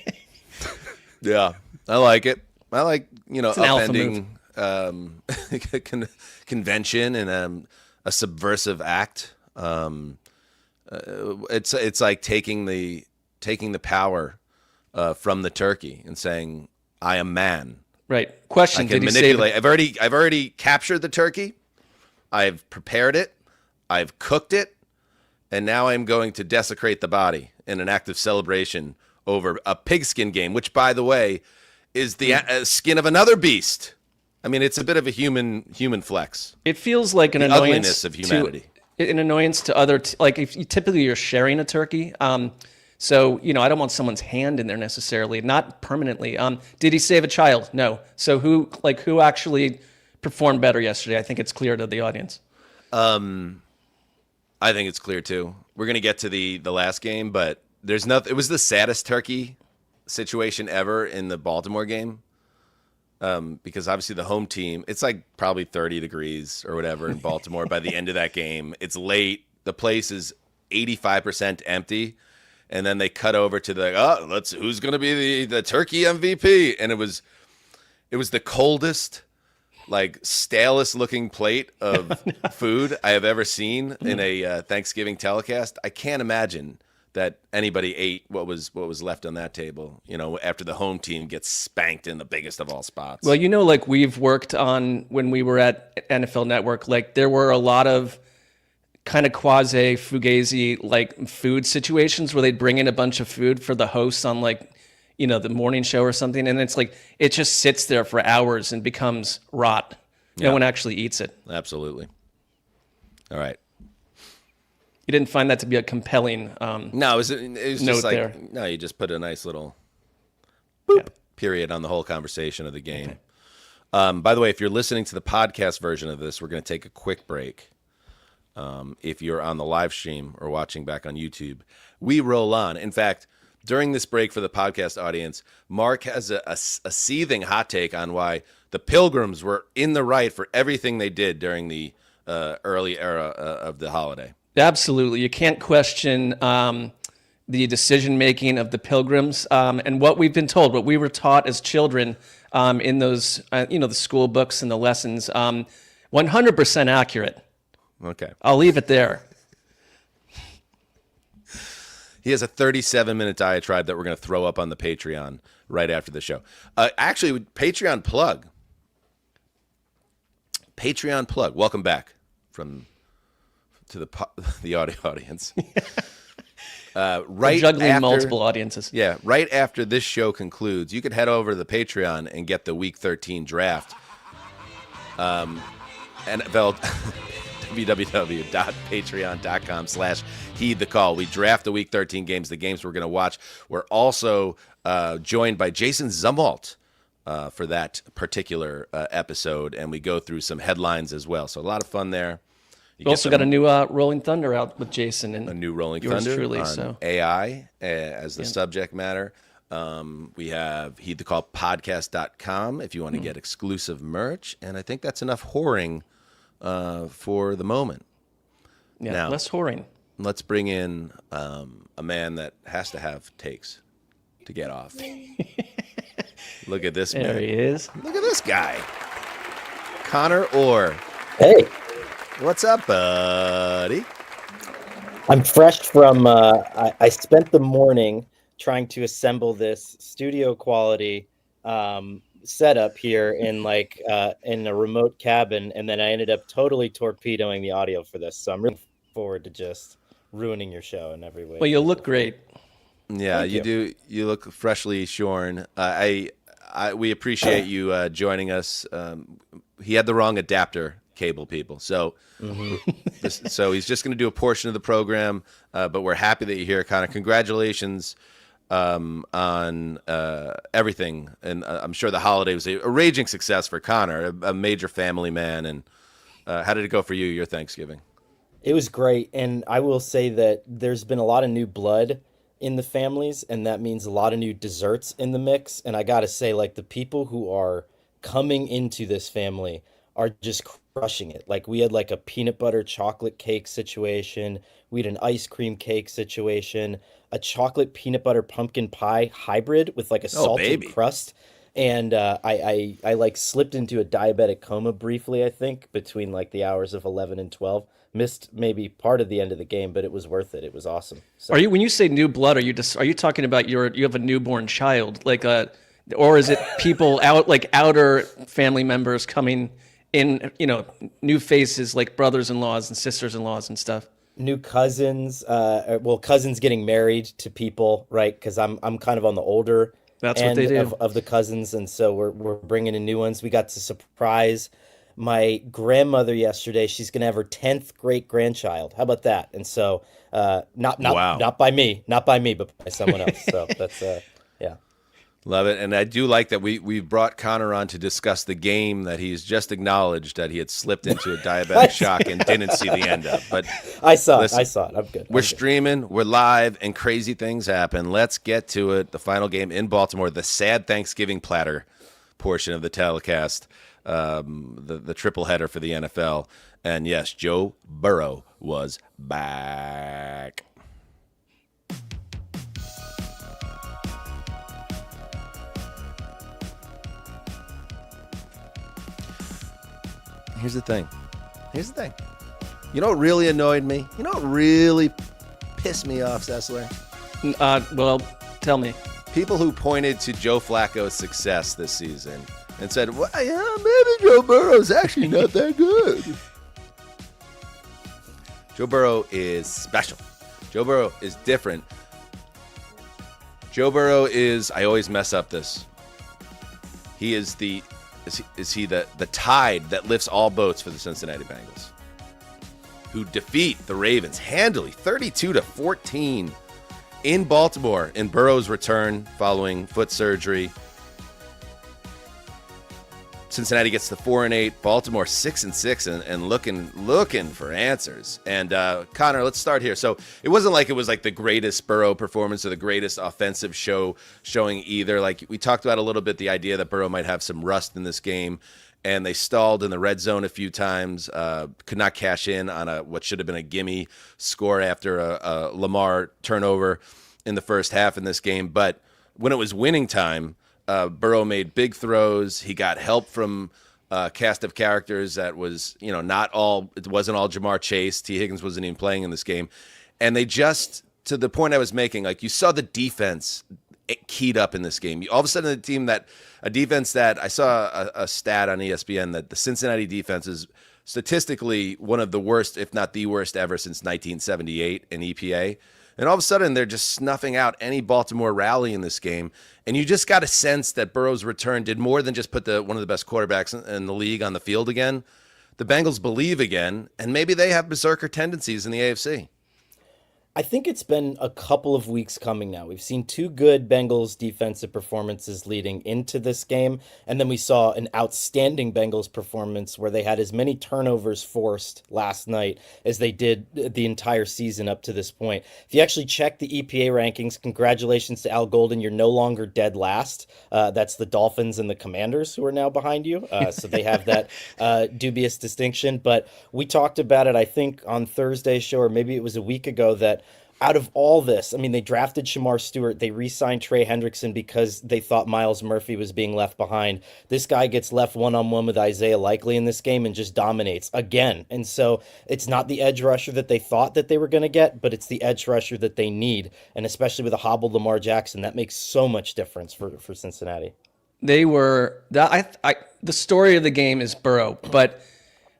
Yeah, I like it. I like, upending convention and a subversive act. It's like taking the power from the turkey and saying, "I am man." Right. Question: I can manipulate. I've already captured the turkey. I've prepared it. I've cooked it, and now I'm going to desecrate the body in an act of celebration over a pigskin game, which, by the way, is the skin of another beast. I mean, it's a bit of a human flex. It feels like an ugliness of humanity. An annoyance to other, like if typically you're sharing a turkey. So, I don't want someone's hand in there necessarily, not permanently. Did he save a child? No. So who actually performed better yesterday? I think it's clear to the audience. I think it's clear too. We're going to get to the last game, but there's nothing. It was the saddest turkey situation ever in the Baltimore game. Because obviously the home team, it's like probably 30 degrees or whatever in Baltimore by the end of that game. It's late. The place is 85% empty. And then they cut over to who's going to be the turkey MVP? And it was the coldest, like stalest looking plate of food I have ever seen in a Thanksgiving telecast. I can't imagine that anybody ate what was left on that table, after the home team gets spanked in the biggest of all spots. Well, like we've worked on when we were at NFL Network, like there were a lot of kind of quasi fugazi like food situations where they'd bring in a bunch of food for the hosts on like, the morning show or something. And it's like, it just sits there for hours and becomes rot. No one actually eats it. Absolutely. All right. You didn't find that to be a compelling no, it was just like there. No, you just put a nice little period on the whole conversation of the game. Okay. By the way, if you're listening to the podcast version of this, we're going to take a quick break. If you're on the live stream or watching back on YouTube, we roll on. In fact, during this break for the podcast audience, Mark has a seething hot take on why the Pilgrims were in the right for everything they did during the early era of the holiday. Absolutely. You can't question the decision-making of the Pilgrims and what we've been told, what we were taught as children in those, the school books and the lessons, 100% accurate. Okay. I'll leave it there. He has a 37-minute diatribe that we're going to throw up on the Patreon right after the show. Actually, Patreon plug. Welcome back to the audio audience. Right juggling after, multiple audiences. Yeah, right after this show concludes, you could head over to the Patreon and get the Week 13 draft. NFL www.patreon.com/heedthecall. We draft the Week 13 games, the games we're going to watch. We're also joined by Jason Zumwalt for that particular episode, and we go through some headlines as well. So a lot of fun there. We also got a new Rolling Thunder out with Jason. And a new Rolling yours Thunder truly, on so. AI as the subject matter. We have heedthecallpodcast.com if you want to get exclusive merch. And I think that's enough whoring for the moment. Yeah, now, less whoring. Let's bring in a man that has to have takes to get off. Look at this man. There he is. Look at this guy. Conor Orr. Hey. What's up, buddy? I'm fresh from, I spent the morning trying to assemble this studio quality setup here in in a remote cabin, and then I ended up totally torpedoing the audio for this. So I'm really looking forward to just ruining your show in every way. Well, you look great. Yeah, you do. You look freshly shorn. We appreciate you joining us. He had the wrong adapter cable, people. So, so he's just going to do a portion of the program. But we're happy that you're here, Conor. Congratulations on everything, and I'm sure the holiday was a raging success for Conor, a major family man. And how did it go for you, your Thanksgiving? It was great, and I will say that there's been a lot of new blood in the families, and that means a lot of new desserts in the mix. And I gotta say, the people who are coming into this family are just crushing it. We had a peanut butter chocolate cake situation, we had an ice cream cake situation, a chocolate peanut butter pumpkin pie hybrid with a salted crust. And I slipped into a diabetic coma briefly, I think, between the hours of 11 and 12. Missed maybe part of the end of the game, but it was worth it. It was awesome. So, when you say new blood, are you talking about you have a newborn child, or is it people outer family members coming in, new faces like brothers-in-laws and sisters-in-laws and stuff? New cousins, cousins getting married to people, right? Because I'm kind of on the older That's what they do. Of the cousins, and so we're bringing in new ones. We got to surprise my grandmother yesterday. She's going to have her 10th great grandchild. How about that? And so, not by me, but by someone else. So that's yeah. Love it. And I do like that we brought Conor on to discuss the game that he's just acknowledged that he had slipped into a diabetic shock and didn't see the end of. But I saw it. I'm good. We're streaming, we're live, and crazy things happen. Let's get to it. The final game in Baltimore, the sad Thanksgiving platter portion of the telecast, the triple header for the NFL. And yes, Joe Burrow was back. Here's the thing. You know what really annoyed me? You know what really pissed me off, Sessler? Well, tell me. People who pointed to Joe Flacco's success this season and said, well, yeah, maybe Joe Burrow's actually not that good. Joe Burrow is special. Joe Burrow is different. Joe Burrow is, I always mess up this. He is the tide that lifts all boats for the Cincinnati Bengals, who defeat the Ravens handily 32-14 in Baltimore in Burrow's return following foot surgery. Cincinnati gets to 4-8, Baltimore 6-6, and looking for answers. And Conor, let's start here. So it wasn't like it was like the greatest Burrow performance or the greatest offensive showing either. Like we talked about a little bit, the idea that Burrow might have some rust in this game, and they stalled in the red zone a few times. Could not cash in on what should have been a gimme score after a Lamar turnover in the first half in this game. But when it was winning time, Burrow made big throws. He got help from a cast of characters that was, it wasn't all Jamar Chase. T. Higgins wasn't even playing in this game. And they just, to the point I was making, like you saw the defense keyed up in this game. All of a sudden a defense that I saw a stat on ESPN that the Cincinnati defense is statistically one of the worst, if not the worst ever since 1978 in EPA. And all of a sudden, they're just snuffing out any Baltimore rally in this game. And you just got a sense that Burrow's return did more than just put one of the best quarterbacks in the league on the field again. The Bengals believe again, and maybe they have berserker tendencies in the AFC. I think it's been a couple of weeks coming now. We've seen two good Bengals defensive performances leading into this game, and then we saw an outstanding Bengals performance where they had as many turnovers forced last night as they did the entire season up to this point. If you actually check the EPA rankings, congratulations to Al Golden. You're no longer dead last. That's the Dolphins and the Commanders who are now behind you. So they have that dubious distinction. But we talked about it, I think, on Thursday's show, or maybe it was a week ago, that out of all this, I mean, they drafted Shamar Stewart. They re-signed Trey Hendrickson because they thought Myles Murphy was being left behind. This guy gets left one-on-one with Isaiah Likely in this game and just dominates again. And so it's not the edge rusher that they thought that they were going to get, but it's the edge rusher that they need. And especially with a hobbled Lamar Jackson, that makes so much difference for Cincinnati. They were the story of the game is Burrow, but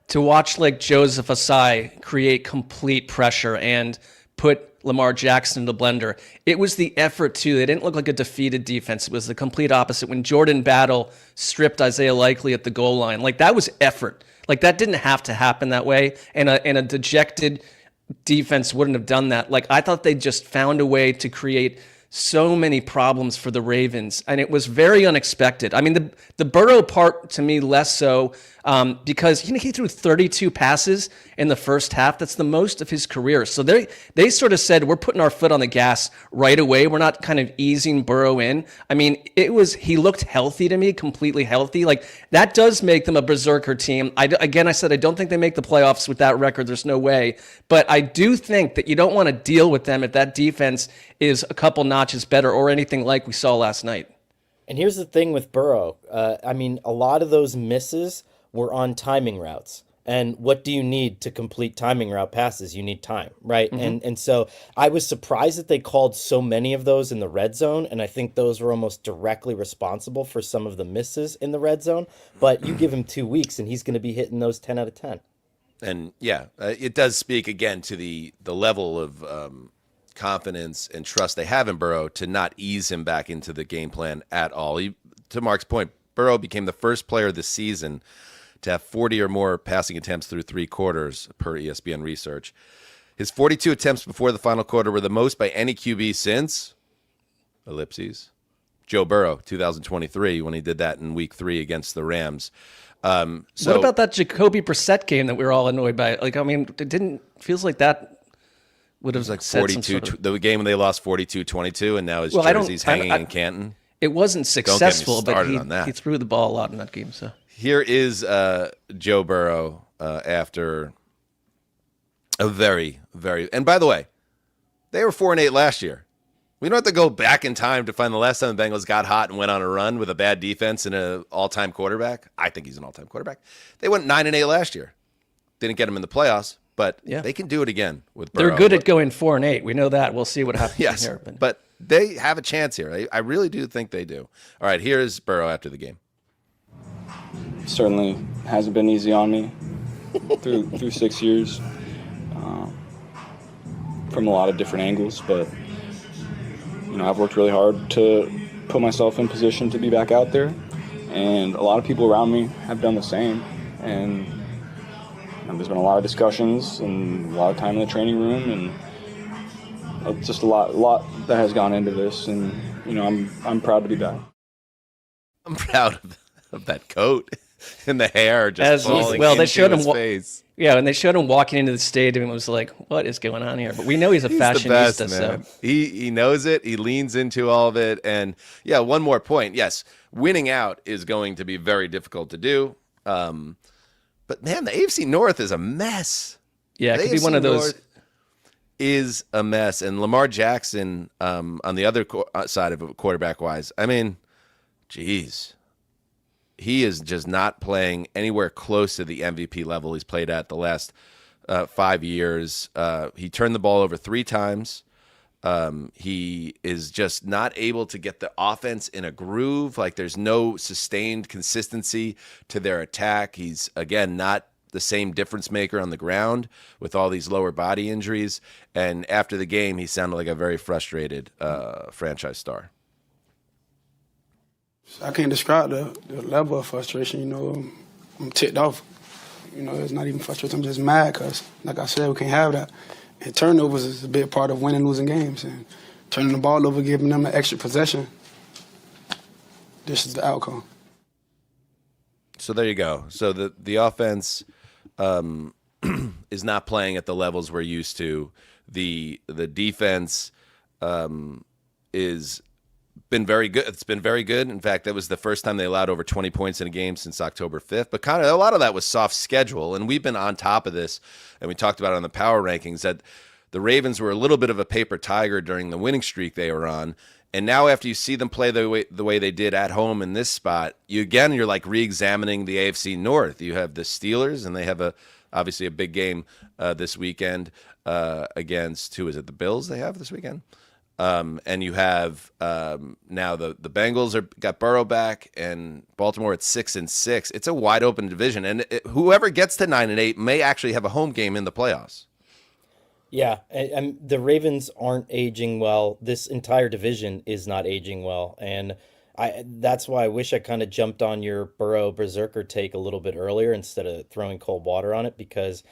to watch like Joseph Asai create complete pressure and put Lamar Jackson in the blender. It was the effort, too. They didn't look like a defeated defense. It was the complete opposite. When Jordan Battle stripped Isaiah Likely at the goal line, like that was effort. Like that didn't have to happen that way. And a dejected defense wouldn't have done that. Like I thought they just found a way to create so many problems for the Ravens, and it was very unexpected. I mean, the Burrow part to me less so because he threw 32 passes in the first half. That's the most of his career. So they sort of said, we're putting our foot on the gas right away. We're not kind of easing Burrow in. I mean, he looked healthy to me, completely healthy. Like that does make them a berserker team. I said I don't think they make the playoffs with that record. There's no way. But I do think that you don't want to deal with them if that defense is a couple notches better or anything like we saw last night. And here's the thing with Burrow. I mean, a lot of those misses were on timing routes. And what do you need to complete timing route passes? You need time, right? Mm-hmm. And so I was surprised that they called so many of those in the red zone, and I think those were almost directly responsible for some of the misses in the red zone. But you give him 2 weeks, and he's going to be hitting those 10 out of 10. And yeah, it does speak again to the level of confidence and trust they have in Burrow to not ease him back into the game plan at all. To Mark's point, Burrow became the first player this season to have 40 or more passing attempts through 3 quarters, per ESPN research. His 42 attempts before the final quarter were the most by any QB since, ellipses, Joe Burrow, 2023, when he did that in Week 3 against the Rams. What about that Jacoby Brissett game that we were all annoyed by? Like, I mean, it feels like that would have like 42. The game when they lost 42-22, and now his jersey's hanging in Canton. It wasn't successful, but he threw the ball a lot in that game. So here is Joe Burrow after a very, very, and by the way, they were 4-8 last year. We don't have to go back in time to find the last time the Bengals got hot and went on a run with a bad defense and an all-time quarterback. I think he's an all-time quarterback. They went 9-8 last year. Didn't get him in the playoffs, but they can do it again with Burrow. They're good at going 4-8. We know that. We'll see what happens here. But they have a chance here. I really do think they do. All right, here's Burrow after the game. Certainly hasn't been easy on me through 6 years from a lot of different angles, but I've worked really hard to put myself in position to be back out there, and a lot of people around me have done the same. And there's been a lot of discussions and a lot of time in the training room, and it's just a lot that has gone into this. And I'm proud to be back. I'm proud of that coat and the hair just falling they showed his him face. Yeah, and they showed him walking into the stadium and was like, what is going on here? But we know he's a fashionista. The best, man. He knows it. He leans into all of it. And, yeah, one more point. Yes, winning out is going to be very difficult to do. But, man, the AFC North is a mess. Yeah, it could be one of those. North is a mess. And Lamar Jackson on the other side of it, quarterback-wise, I mean, geez. He is just not playing anywhere close to the MVP level he's played at the last 5 years. He turned the ball over 3 times. He is just not able to get the offense in a groove. Like, there's no sustained consistency to their attack. He's, again, not the same difference maker on the ground with all these lower body injuries. And after the game, he sounded like a very frustrated franchise star. I can't describe the level of frustration. I'm ticked off. It's not even frustration. I'm just mad because, like I said, we can't have that. And turnovers is a big part of winning, losing games. And turning the ball over, giving them an extra possession, this is the outcome. So there you go. So the offense is not playing at the levels we're used to. The defense is been very good. It's been very good. In fact, that was the first time they allowed over 20 points in a game since October 5th. But kind of a lot of that was soft schedule, and we've been on top of this, and we talked about it on the power rankings, that the Ravens were a little bit of a paper tiger during the winning streak they were on. And now after you see them play the way they did at home in this spot, you're like re-examining the AFC North. You have the Steelers, and they have obviously a big game this weekend against, who is it, the Bills they have this weekend? And you have now the Bengals got Burrow back, and Baltimore at 6-6. It's a wide open division, and whoever gets to 9-8 may actually have a home game in the playoffs. Yeah, and the Ravens aren't aging well. This entire division is not aging well, and that's why I wish I kind of jumped on your Burrow berserker take a little bit earlier instead of throwing cold water on it, because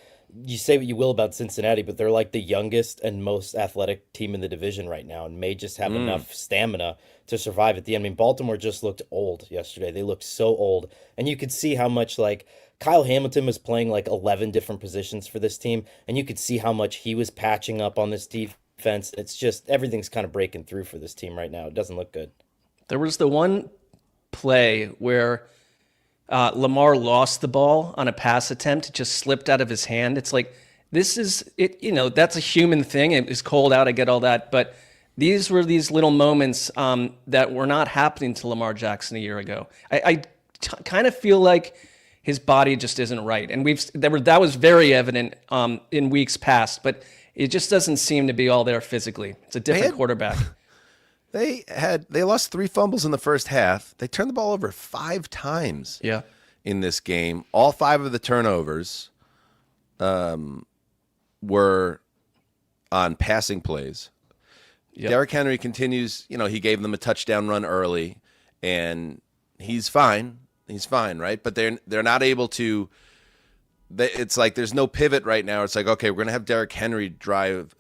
you say what you will about Cincinnati, but they're like the youngest and most athletic team in the division right now and may just have enough stamina to survive at the end. I mean, Baltimore just looked old yesterday. They looked so old. And you could see how much, like, Kyle Hamilton was playing like 11 different positions for this team, and you could see how much he was patching up on this defense. It's just everything's kind of breaking through for this team right now. It doesn't look good. There was the one play where Lamar lost the ball on a pass attempt. It just slipped out of his hand. It's like, this is it. That's a human thing. It was cold out. I get all that, but these were these little moments that were not happening to Lamar Jackson a year ago. I kind of feel like his body just isn't right, and that was very evident in weeks past. But it just doesn't seem to be all there physically. It's a different quarterback. They lost 3 fumbles in the first half. They turned the ball over 5 times in this game. All 5 of the turnovers were on passing plays. Yep. Derrick Henry continues, he gave them a touchdown run early, and he's fine. He's fine, right? But they're not able to. It's like there's no pivot right now. It's like, okay, we're going to have Derrick Henry drive,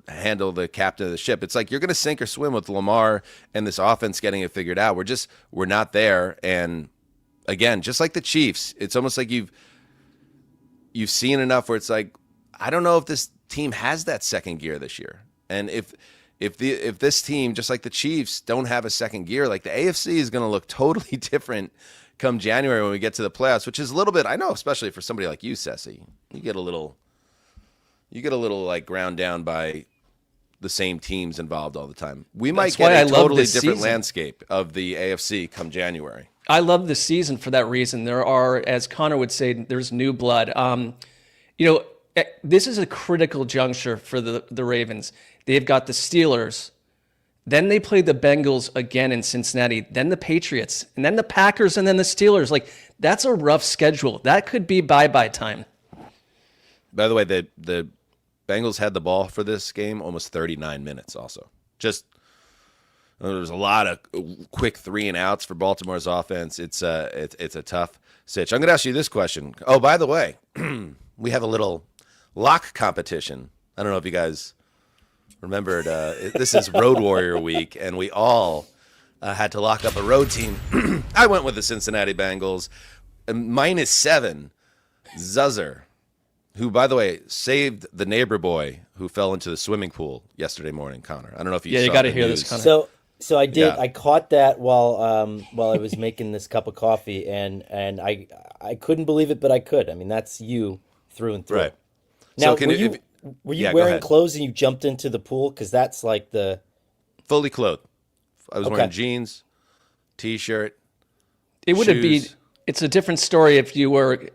handle the captain of the ship. It's like you're going to sink or swim with Lamar and this offense getting it figured out. We're not there. And again, just like the Chiefs, it's almost like you've seen enough where it's like, I don't know if this team has that second gear this year. And if this team, just like the Chiefs, don't have a second gear, like the AFC is going to look totally different come January when we get to the playoffs, which is a little bit, I know, especially for somebody like you, Ceci, you get a little like ground down by the same teams involved all the time. We might get a totally different landscape of the AFC come January. I love this season for that reason. There are, as Conor would say, there's new blood. This is a critical juncture for the Ravens. They've got the Steelers. Then they play the Bengals again in Cincinnati, then the Patriots, and then the Packers, and then the Steelers. Like, that's a rough schedule. That could be bye-bye time. By the way, the Bengals had the ball for this game almost 39 minutes also. Just, there was a lot of quick 3-and-outs for Baltimore's offense. It's a tough sitch. I'm going to ask you this question. Oh, by the way, we have a little lock competition. I don't know if you guys remembered, this is Road Warrior week, and we all had to lock up a road team. I went with the Cincinnati Bengals, -7. Zuzzer, who, by the way, saved the neighbor boy who fell into the swimming pool yesterday morning, Conor. I don't know if you saw you got to the hear news. this, Conor. So I did. Yeah. I caught that while I was making this cup of coffee, and I couldn't believe it, but I could. I mean, that's you through and through. Right. Now, So were you go wearing ahead. clothes and you jumped into the pool? Because that's like the Fully clothed. I was Okay. wearing jeans, T-shirt, It would have been. shoes. It's a different story if you were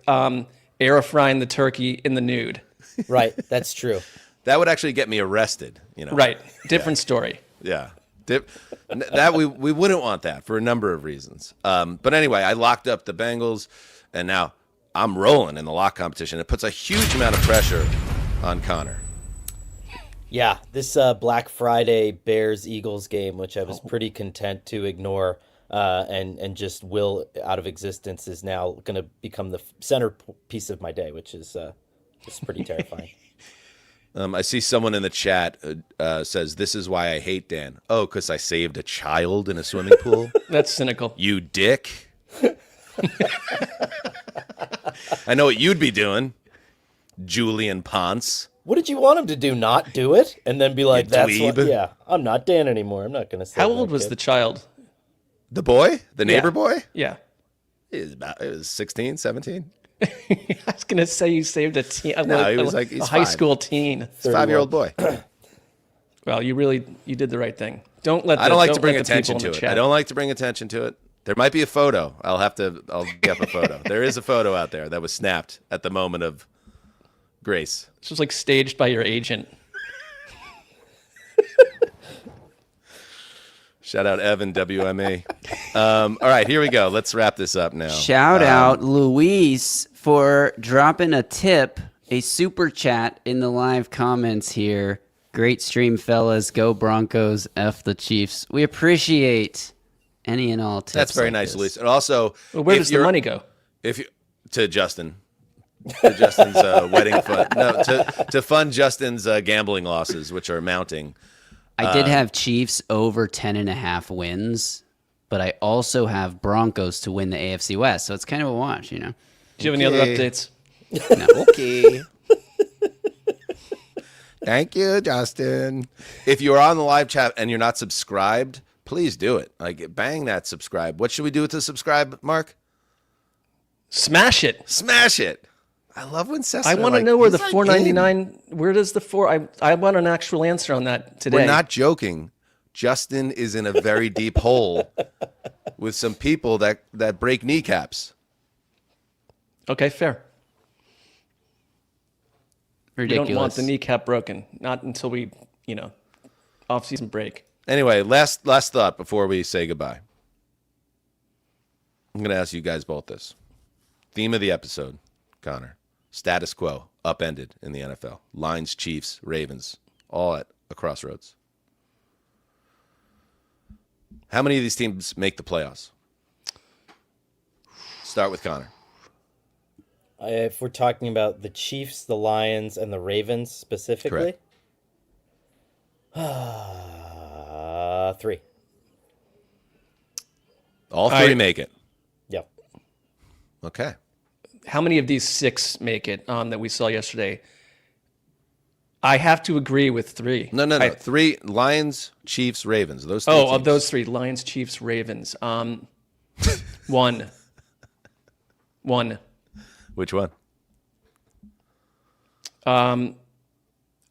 air frying the turkey in the nude. right. That's true. That would actually get me arrested, Right. Different story. Yeah. That we wouldn't want that for a number of reasons. But anyway, I locked up the Bengals, and now I'm rolling in the lock competition. It puts a huge amount of pressure on Conor. Yeah, this Black Friday Bears-Eagles game, which I was pretty content to ignore and just will out of existence, is now going to become the centerpiece of my day, which is just pretty terrifying. I see someone in the chat says, "This is why I hate Dan." Oh, because I saved a child in a swimming pool? That's cynical. You dick. I know what you'd be doing, Julian Ponce. What did you want him to do? Not do it? And then be like, You that's dweeb. what, yeah, I'm not Dan anymore. I'm not going to say How old was the child? The boy? The neighbor boy? Yeah. It was 16, 17. I was going to say you saved a teen. No, he was like, he's a high 5. school teen. He's a 5-year-old boy. Well, you did the right thing. Don't let. I don't like to bring let the attention people in to the it. chat. I don't like to bring attention to it. There might be a photo. I'll get a photo. There is a photo out there that was snapped at the moment of grace. This was like staged by your agent. Shout out Evan, WME. All right, here we go. Let's wrap this up now. Shout out Luis for dropping a tip, a super chat in the live comments here. Great stream, fellas. Go Broncos, F the Chiefs. We appreciate any and all tips. That's very like nice, this. Luis. And also, Well, where does the money go? If you to Justin, to Justin's wedding fund. No, to fund Justin's gambling losses, which are mounting. I did have Chiefs over 10.5 wins, but I also have Broncos to win the AFC West. So it's kind of a watch, you know. Do you have any other updates? No. Okay. Thank you, Justin. If you're on the live chat and you're not subscribed, please do it. Like, bang that subscribe. What should we do to subscribe, Mark? Smash it. Smash it. I love when Sessler, I want to know where the $4.99. Where does the four? I want an actual answer on that today. We're not joking. Justin is in a very deep hole with some people that break kneecaps. Okay, fair. Ridiculous. We don't want the kneecap broken. Not until we, off-season break. Anyway, last thought before we say goodbye. I'm going to ask you guys both this. Theme of the episode, Conor. Status quo, upended in the NFL. Lions, Chiefs, Ravens, all at a crossroads. How many of these teams make the playoffs? start with Connor. If we're talking about the Chiefs, the Lions, and the Ravens specifically, 3. All 3 make it. Yep. Okay. How many of these 6 make it that we saw yesterday? I have to agree with 3. No. 3 Lions, Chiefs, Ravens. Those 3 of teams. those 3, Lions, Chiefs, Ravens. 1. Which one? I'm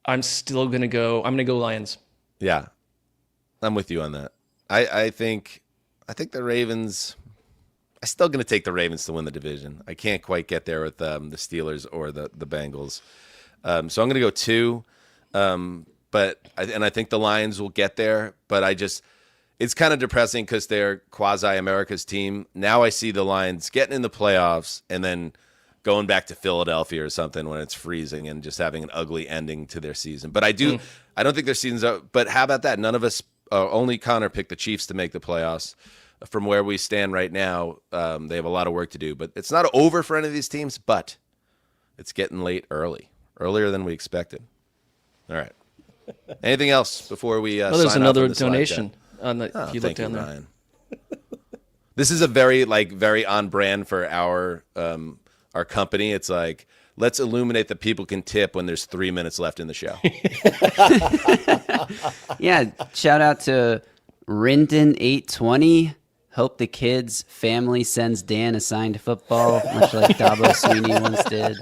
gonna go Lions. Yeah, I'm with you on that. I think the Ravens. I'm still going to take the Ravens to win the division. I can't quite get there with the Steelers or the Bengals. So I'm going to go 2. But I think the Lions will get there. But it's kind of depressing because they're quasi-America's team. Now I see the Lions getting in the playoffs and then going back to Philadelphia or something when it's freezing and just having an ugly ending to their season. But I don't think their season's up. But how about that? None of us, only Connor picked the Chiefs to make the playoffs. From where we stand right now, they have a lot of work to do. But it's not over for any of these teams, but it's getting late earlier than we expected. All right. Anything else before we sign off? There's another on this donation. If you look down there. Ryan. This is a very on brand for our company. It's like, let's illuminate that people can tip when there's 3 minutes left in the show. Yeah, shout out to Rinton820. Hope the kids' family sends Dan a signed football, much like Dabo Sweeney once did.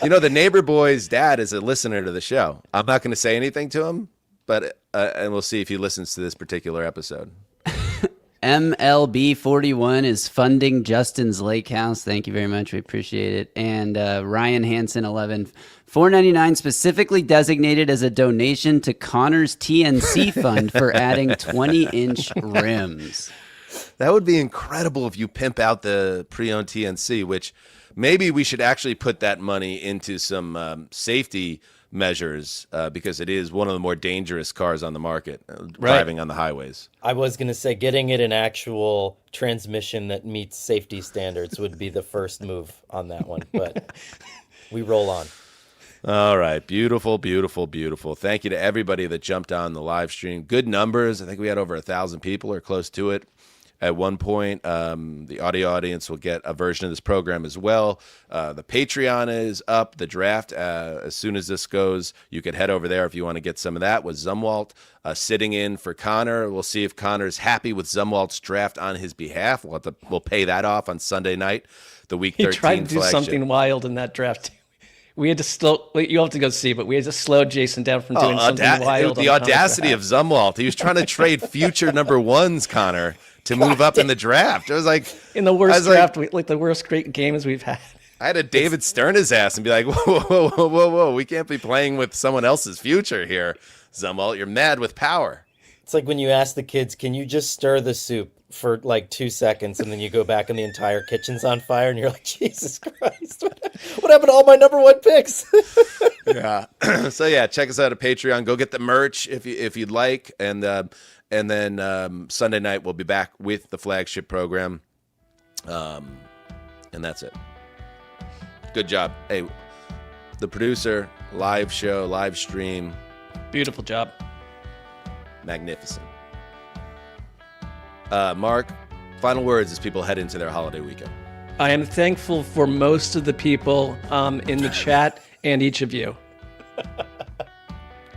The neighbor boy's dad is a listener to the show. I'm not going to say anything to him, but and we'll see if he listens to this particular episode. MLB41 is funding Justin's Lake House. Thank you very much. We appreciate it. And Ryan Hansen 11, $4.99 specifically designated as a donation to Connor's TNC fund for adding 20-inch rims. That would be incredible if you pimp out the pre-owned TNC, which maybe we should actually put that money into some safety measures because it is one of the more dangerous cars on the market, driving on the highways. I was going to say getting it an actual transmission that meets safety standards would be the first move on that one, but we roll on. All right. Beautiful, beautiful, beautiful. Thank you to everybody that jumped on the live stream. Good numbers. I think we had over 1,000 people or close to it. At one point, the audio audience will get a version of this program as well. The Patreon is up. The draft, as soon as this goes, you could head over there if you want to get some of that with Zumwalt sitting in for Connor. We'll see if Connor's happy with Zumwalt's draft on his behalf. We'll pay that off on Sunday night, the Week 13 He tried to do flagship. something wild in that draft. We had to slow. You have to go see, but we had to slow Jason down from doing something wild. The audacity of Zumwalt. He was trying to trade future number ones, Connor, to move up in the draft. It was like in the worst draft, like the worst great games we've had. I had to David Stern his ass and be like, whoa, we can't be playing with someone else's future here, Zumwalt. You're mad with power. It's like when you ask the kids, can you just stir the soup for like 2 seconds and then you go back and the entire kitchen's on fire and you're like, Jesus Christ, what happened to all my number 1 picks? Yeah. So yeah, check us out at Patreon. Go get the merch if you'd like. And then Sunday night we'll be back with the flagship program. And that's it. Good job. Hey, the producer, live show, live stream. Beautiful job. Magnificent. Mark, final words as people head into their holiday weekend. I am thankful for most of the people in the chat and each of you.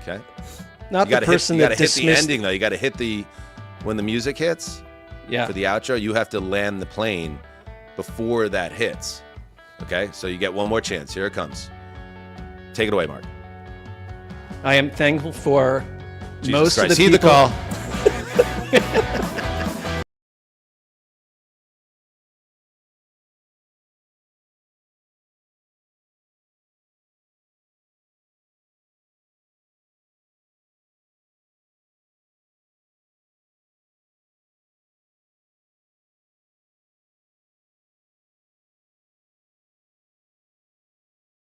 Okay. Not the person that dismissed. You got to hit the ending, though. You got to hit when the music hits. Yeah. For the outro, you have to land the plane before that hits. Okay? So you get one more chance. Here it comes. Take it away, Mark. I am thankful for Jesus most Christ. of the Heed people. the call.